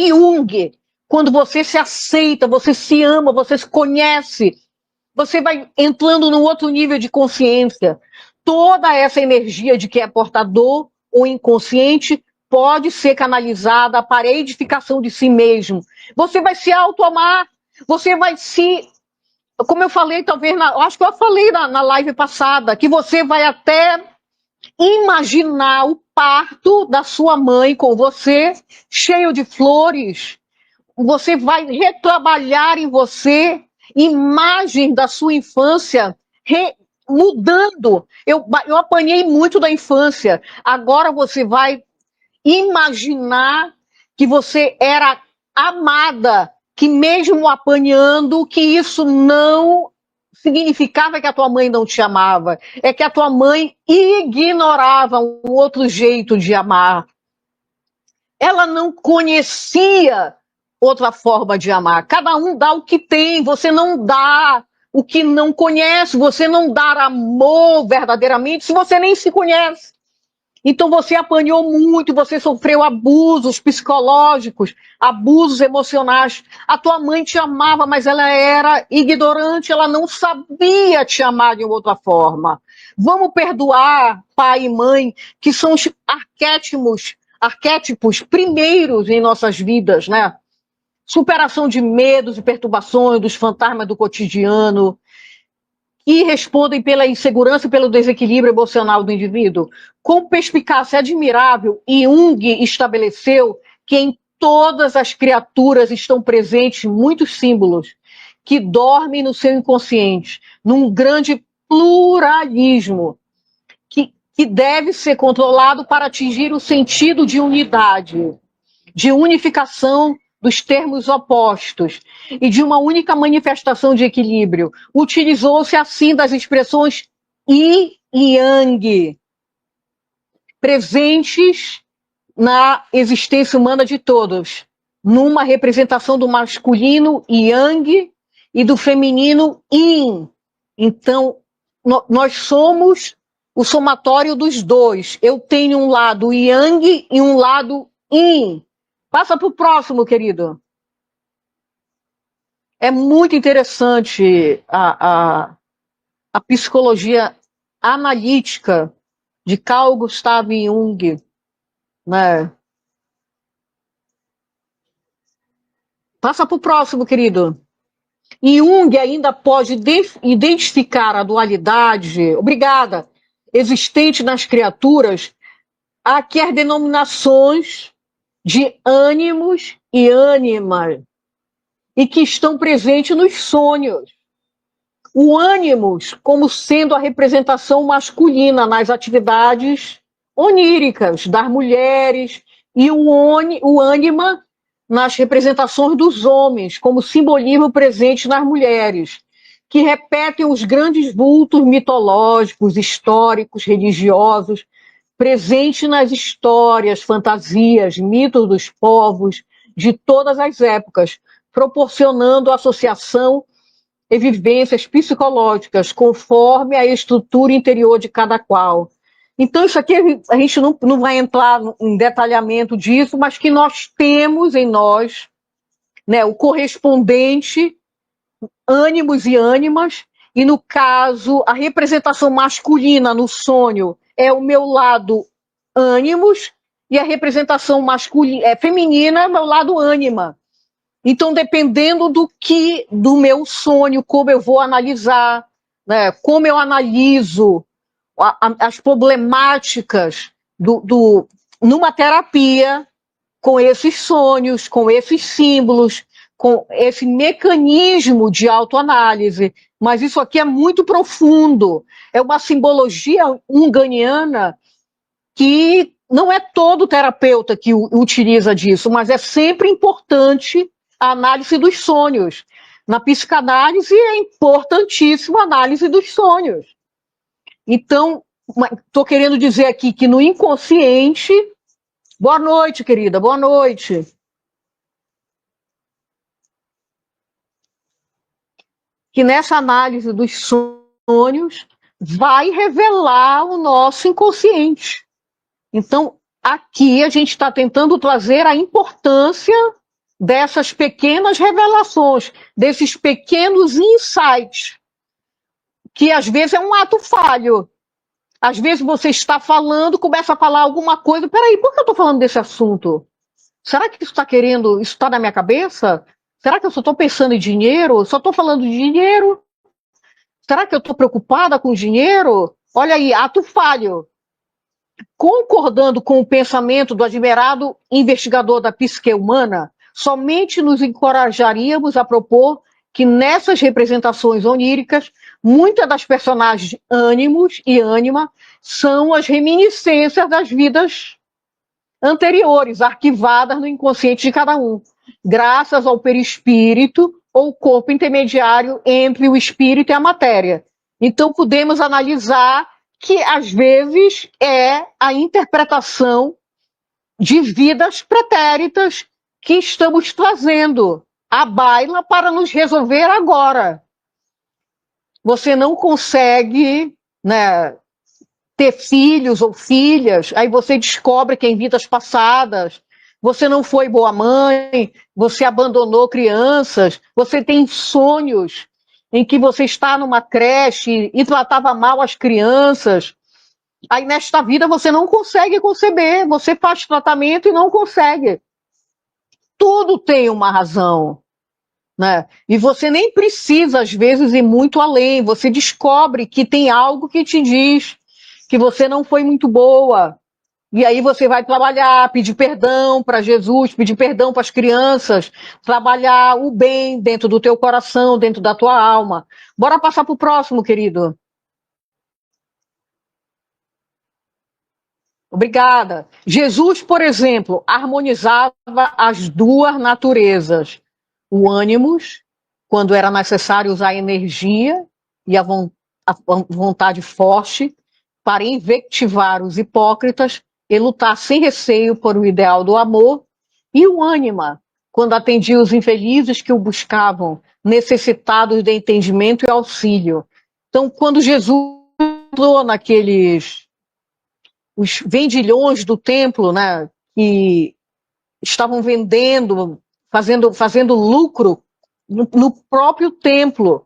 Jung. Quando você se aceita, você se ama, você se conhece, você vai entrando num outro nível de consciência. Toda essa energia de que é portador ou inconsciente pode ser canalizada para a edificação de si mesmo. Você vai se auto-amar, você vai se... Como eu falei, talvez, acho que eu falei na live passada, que você vai até imaginar o parto da sua mãe com você, cheio de flores. Você vai retrabalhar em você imagem da sua infância, mudando. Eu apanhei muito da infância. Agora você vai imaginar que você era amada, que mesmo apanhando, que isso não significava que a tua mãe não te amava, é que a tua mãe ignorava um outro jeito de amar. Ela não conhecia outra forma de amar. Cada um dá o que tem, você não dá o que não conhece, você não dá amor verdadeiramente se você nem se conhece. Então você apanhou muito, você sofreu abusos psicológicos, abusos emocionais. A tua mãe te amava, mas ela era ignorante, ela não sabia te amar de outra forma. Vamos perdoar pai e mãe, que são os arquétipos primeiros em nossas vidas, né? Superação de medos e perturbações, dos fantasmas do cotidiano, que respondem pela insegurança e pelo desequilíbrio emocional do indivíduo. Com perspicácia admirável, Jung estabeleceu que em todas as criaturas estão presentes muitos símbolos que dormem no seu inconsciente, num grande pluralismo que deve ser controlado para atingir o sentido de unidade, de unificação dos termos opostos e de uma única manifestação de equilíbrio. Utilizou-se assim das expressões yin e yang, presentes na existência humana de todos, numa representação do masculino yang e do feminino yin. Então, nós somos o somatório dos dois. Eu tenho um lado yang e um lado yin. Passa para o próximo, querido. É muito interessante a psicologia analítica de Carl Gustav Jung, né? Passa para o próximo, querido. Jung ainda pode identificar a dualidade, obrigada, existente nas criaturas, a que as denominações de ânimos e ânimas, e que estão presentes nos sonhos. O ânimos como sendo a representação masculina nas atividades oníricas das mulheres, e o ânima nas representações dos homens, como simbolismo presente nas mulheres, que repetem os grandes vultos mitológicos, históricos, religiosos, presente nas histórias, fantasias, mitos dos povos de todas as épocas, proporcionando associação e vivências psicológicas conforme a estrutura interior de cada qual. Então, isso aqui a gente não vai entrar em detalhamento disso, mas que nós temos em nós, né, o correspondente ânimos e ânimas, e no caso, a representação masculina no sonho é o meu lado ânimos e a representação masculina, feminina é o lado ânima. Então, dependendo do meu sonho, como eu vou analisar, né, como eu analiso as problemáticas numa terapia, com esses sonhos, com esses símbolos, com esse mecanismo de autoanálise. Mas isso aqui é muito profundo. É uma simbologia unganiana que não é todo terapeuta que utiliza disso, mas é sempre importante a análise dos sonhos. Na psicanálise é importantíssima a análise dos sonhos. Então, estou querendo dizer aqui que no inconsciente... Boa noite, querida, boa noite. Que nessa análise dos sonhos vai revelar o nosso inconsciente. Então, aqui a gente está tentando trazer a importância dessas pequenas revelações, desses pequenos insights, que às vezes é um ato falho. Às vezes você está falando, começa a falar alguma coisa, peraí, por que eu estou falando desse assunto? Será que isso está na minha cabeça? Será que eu só estou pensando em dinheiro? Só estou falando de dinheiro? Será que eu estou preocupada com dinheiro? Olha aí, ato falho. Concordando com o pensamento do admirado investigador da psique humana, somente nos encorajaríamos a propor que nessas representações oníricas, muitas das personagens ânimos e ânima são as reminiscências das vidas anteriores, arquivadas no inconsciente de cada um, graças ao perispírito ou corpo intermediário entre o espírito e a matéria. Então, podemos analisar que, às vezes, é a interpretação de vidas pretéritas que estamos trazendo à baila para nos resolver agora. Você não consegue, né, ter filhos ou filhas, aí você descobre que em vidas passadas você não foi boa mãe, você abandonou crianças, você tem sonhos em que você está numa creche e tratava mal as crianças. Aí nesta vida você não consegue conceber, você faz tratamento e não consegue. Tudo tem uma razão, né? E você nem precisa, às vezes, ir muito além. Você descobre que tem algo que te diz que você não foi muito boa. E aí você vai trabalhar, pedir perdão para Jesus, pedir perdão para as crianças, trabalhar o bem dentro do teu coração, dentro da tua alma. Bora passar para o próximo, querido. Obrigada. Jesus, por exemplo, harmonizava as duas naturezas. O ânimos, quando era necessário usar energia e a vontade forte para invectivar os hipócritas e lutar sem receio por o ideal do amor, e o ânima, quando atendia os infelizes que o buscavam, necessitados de entendimento e auxílio. Então, quando Jesus entrou naqueles os vendilhões do templo, né, que estavam vendendo, fazendo lucro no próprio templo,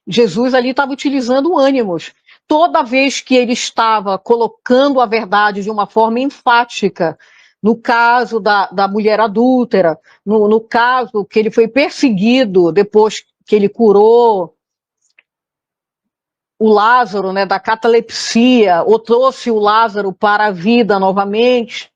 Jesus ali estava utilizando ânimos. Toda vez que ele estava colocando a verdade de uma forma enfática, no caso da mulher adúltera, no caso que ele foi perseguido depois que ele curou o Lázaro, né, da catalepsia, ou trouxe o Lázaro para a vida novamente,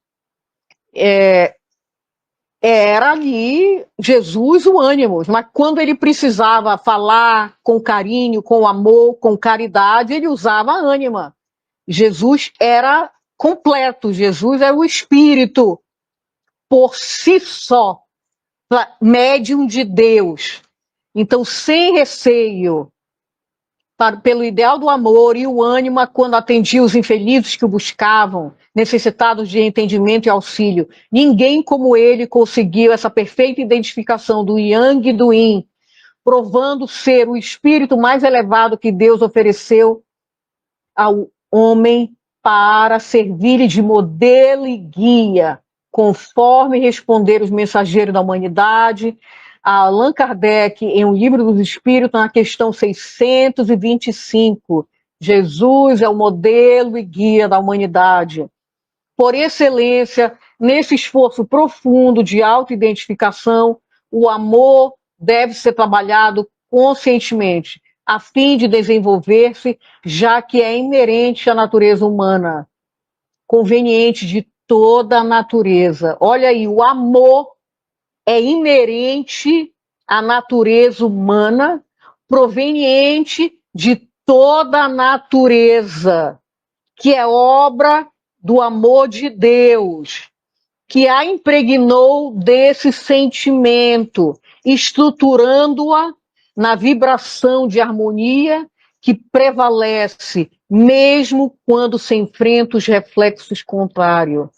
era ali Jesus o ânimo, mas quando ele precisava falar com carinho, com amor, com caridade, ele usava a ânima. Jesus era completo, Jesus era o espírito por si só, médium de Deus. Então, sem receio, pelo ideal do amor e o ânima quando atendia os infelizes que o buscavam, necessitados de entendimento e auxílio. Ninguém como ele conseguiu essa perfeita identificação do Yang e do Yin, provando ser o espírito mais elevado que Deus ofereceu ao homem para servir de modelo e guia, conforme responderam os mensageiros da humanidade, a Allan Kardec, em O Livro dos Espíritos, na questão 625, Jesus é o modelo e guia da humanidade. por excelência, nesse esforço profundo de autoidentificação, o amor deve ser trabalhado conscientemente, a fim de desenvolver-se, já que é inerente à natureza humana, conveniente de toda a natureza. Olha aí, o amor é inerente à natureza humana, proveniente de toda a natureza, que é obra do amor de Deus, que a impregnou desse sentimento, estruturando-a na vibração de harmonia que prevalece mesmo quando se enfrenta os reflexos contrários.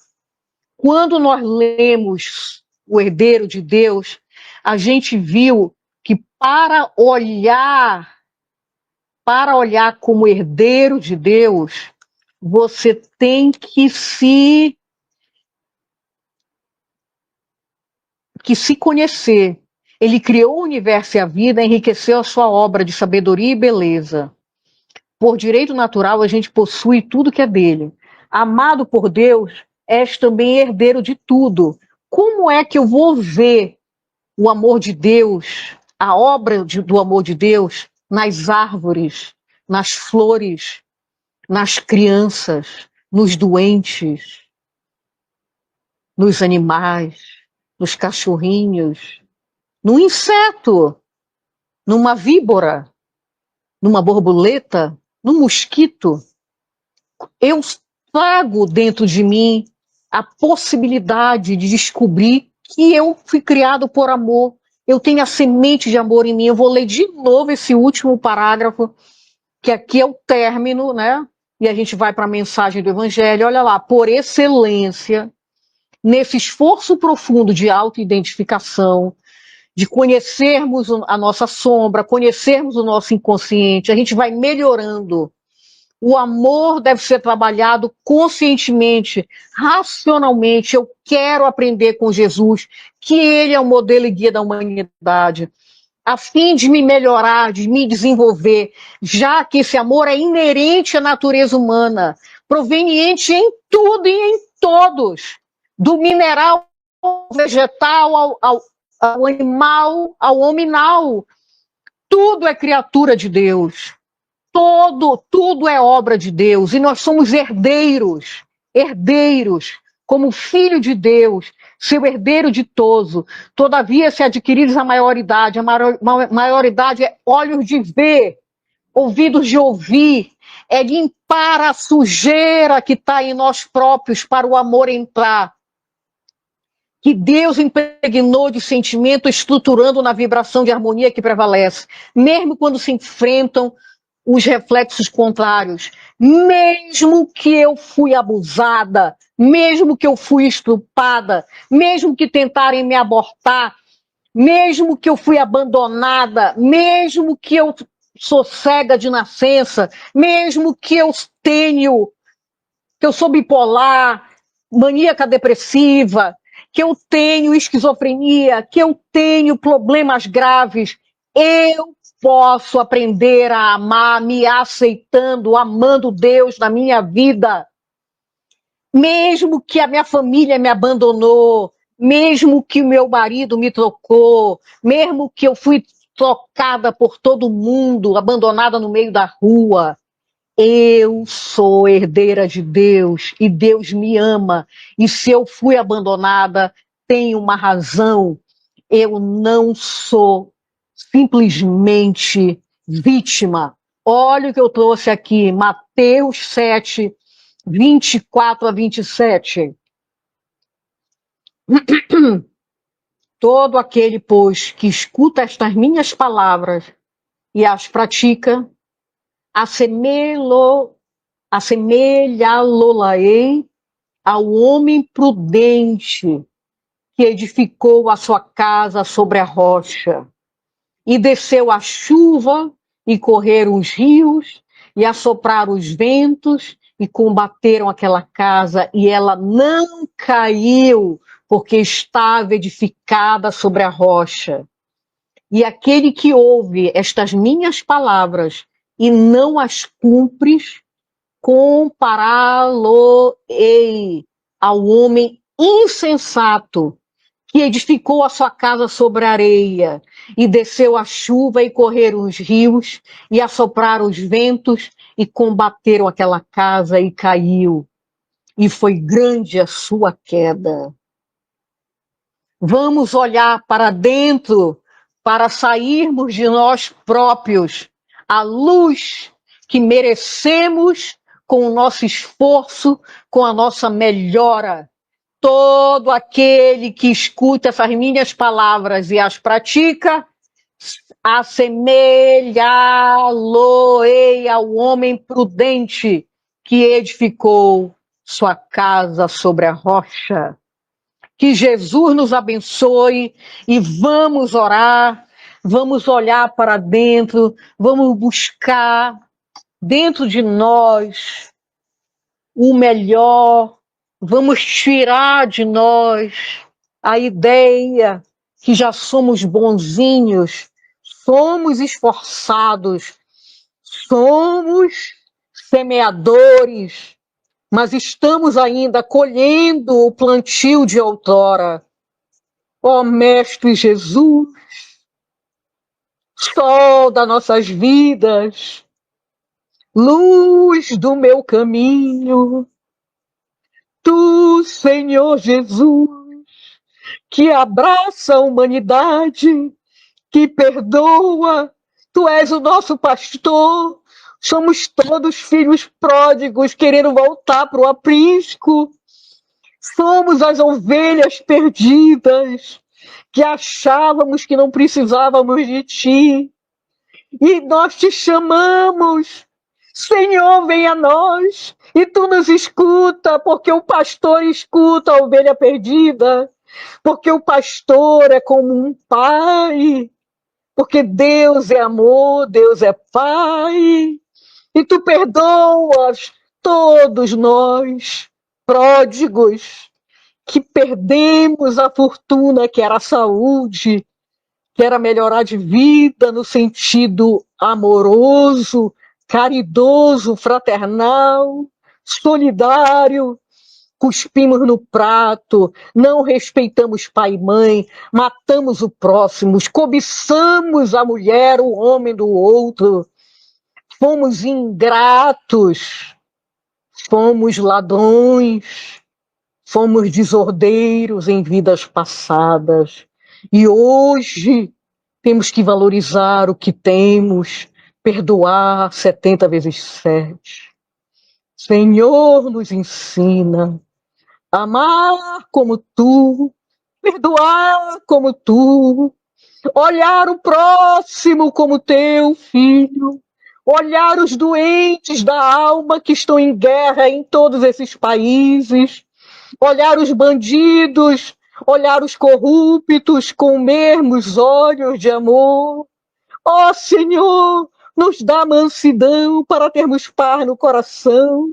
Quando nós lemos O Herdeiro de Deus, a gente viu que para olhar como herdeiro de Deus, você tem que se conhecer. Ele criou o universo e a vida, enriqueceu a sua obra de sabedoria e beleza. Por direito natural, a gente possui tudo que é dele. Amado por Deus, és também herdeiro de tudo. Como é que eu vou ver o amor de Deus, a obra do amor de Deus, nas árvores, nas flores, nas crianças, nos doentes, nos animais, nos cachorrinhos, no inseto, numa víbora, numa borboleta, num mosquito? Eu trago dentro de mim a possibilidade de descobrir que eu fui criado por amor. Eu tenho a semente de amor em mim. Eu vou ler de novo esse último parágrafo, que aqui é o término, né? E a gente vai para a mensagem do Evangelho. Olha lá, por excelência, nesse esforço profundo de autoidentificação, de conhecermos a nossa sombra, conhecermos o nosso inconsciente, a gente vai melhorando. O amor deve ser trabalhado conscientemente, racionalmente. Eu quero aprender com Jesus, que ele é o modelo e guia da humanidade, a fim de me melhorar, de me desenvolver, já que esse amor é inerente à natureza humana, proveniente em tudo e em todos, do mineral ao vegetal, ao animal, ao hominal. Tudo é criatura de Deus. Tudo é obra de Deus, e nós somos herdeiros, como filho de Deus, seu herdeiro ditoso. Todavia, se adquirires a maioridade é olhos de ver, ouvidos de ouvir, é limpar a sujeira que está em nós próprios para o amor entrar. Que Deus impregnou de sentimento, estruturando na vibração de harmonia que prevalece, mesmo quando se enfrentam os reflexos contrários. Mesmo que eu fui abusada, mesmo que eu fui estuprada, mesmo que tentarem me abortar, mesmo que eu fui abandonada, mesmo que eu sou cega de nascença, mesmo que eu sou bipolar, maníaca depressiva, que eu tenho esquizofrenia, que eu tenho problemas graves, eu posso aprender a amar, me aceitando, amando Deus na minha vida. Mesmo que a minha família me abandonou, mesmo que o meu marido me trocou, mesmo que eu fui trocada por todo mundo, abandonada no meio da rua, eu sou herdeira de Deus e Deus me ama. E se eu fui abandonada, tem uma razão. Eu não sou simplesmente vítima. Olha o que eu trouxe aqui, Mateus 7, 24 a 27. Todo aquele, pois, que escuta estas minhas palavras e as pratica, assemelhá-lo-ei ao homem prudente que edificou a sua casa sobre a rocha. E desceu a chuva, e correram os rios, e assopraram os ventos, e combateram aquela casa, e ela não caiu, porque estava edificada sobre a rocha. E aquele que ouve estas minhas palavras e não as cumpre, compará-lo-ei ao homem insensato que edificou a sua casa sobre a areia, e desceu a chuva e correram os rios, e assopraram os ventos, e combateram aquela casa e caiu, e foi grande a sua queda. Vamos olhar para dentro para sairmos de nós próprios, a luz que merecemos com o nosso esforço, com a nossa melhora. Todo aquele que escuta essas minhas palavras e as pratica, assemelhá-lo-ei ao homem prudente que edificou sua casa sobre a rocha. Que Jesus nos abençoe e vamos orar, vamos olhar para dentro, vamos buscar dentro de nós o melhor, vamos tirar de nós a ideia que já somos bonzinhos, somos esforçados, somos semeadores, mas estamos ainda colhendo o plantio de outrora. Ó Mestre Jesus, sol das nossas vidas, luz do meu caminho, tu, Senhor Jesus, que abraça a humanidade, que perdoa, tu és o nosso pastor, somos todos filhos pródigos querendo voltar para o aprisco, somos as ovelhas perdidas, que achávamos que não precisávamos de ti, e nós te chamamos, Senhor, vem a nós, e tu nos escuta, porque o pastor escuta a ovelha perdida, porque o pastor é como um pai, porque Deus é amor, Deus é pai, e tu perdoas todos nós, pródigos, que perdemos a fortuna que era a saúde, que era melhorar de vida no sentido amoroso, caridoso, fraternal, solidário. Cuspimos no prato, não respeitamos pai e mãe, matamos o próximo, cobiçamos a mulher, o homem do outro, fomos ingratos, fomos ladrões, fomos desordeiros em vidas passadas. E hoje temos que valorizar o que temos, perdoar 70 vezes 7. Senhor, nos ensina a amar como tu, perdoar como tu, olhar o próximo como teu filho, olhar os doentes da alma que estão em guerra em todos esses países, olhar os bandidos, olhar os corruptos com mesmos olhos de amor. Ó Senhor, nos dá mansidão para termos paz no coração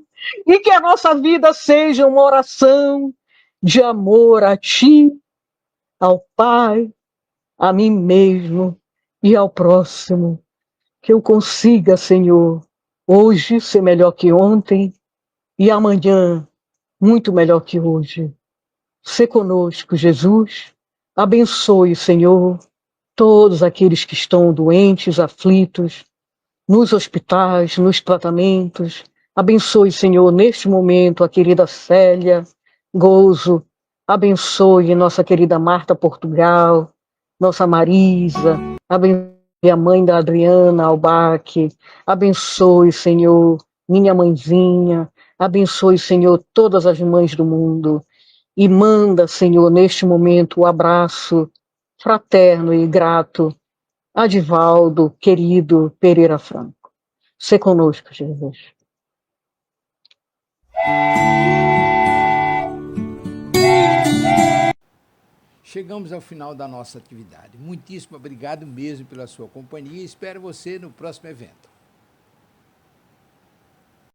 e que a nossa vida seja uma oração de amor a Ti, ao Pai, a mim mesmo e ao próximo. Que eu consiga, Senhor, hoje ser melhor que ontem e amanhã muito melhor que hoje. Sê conosco, Jesus. Abençoe, Senhor, todos aqueles que estão doentes, aflitos, nos hospitais, nos tratamentos. Abençoe, Senhor, neste momento, a querida Célia Gozo. Abençoe nossa querida Marta Portugal, nossa Marisa. Abençoe a mãe da Adriana Albac. Abençoe, Senhor, minha mãezinha. Abençoe, Senhor, todas as mães do mundo. E manda, Senhor, neste momento, o abraço fraterno e grato a Divaldo, querido Pereira Franco. Sê conosco, Jesus. Chegamos ao final da nossa atividade. Muitíssimo obrigado mesmo pela sua companhia e espero você no próximo evento.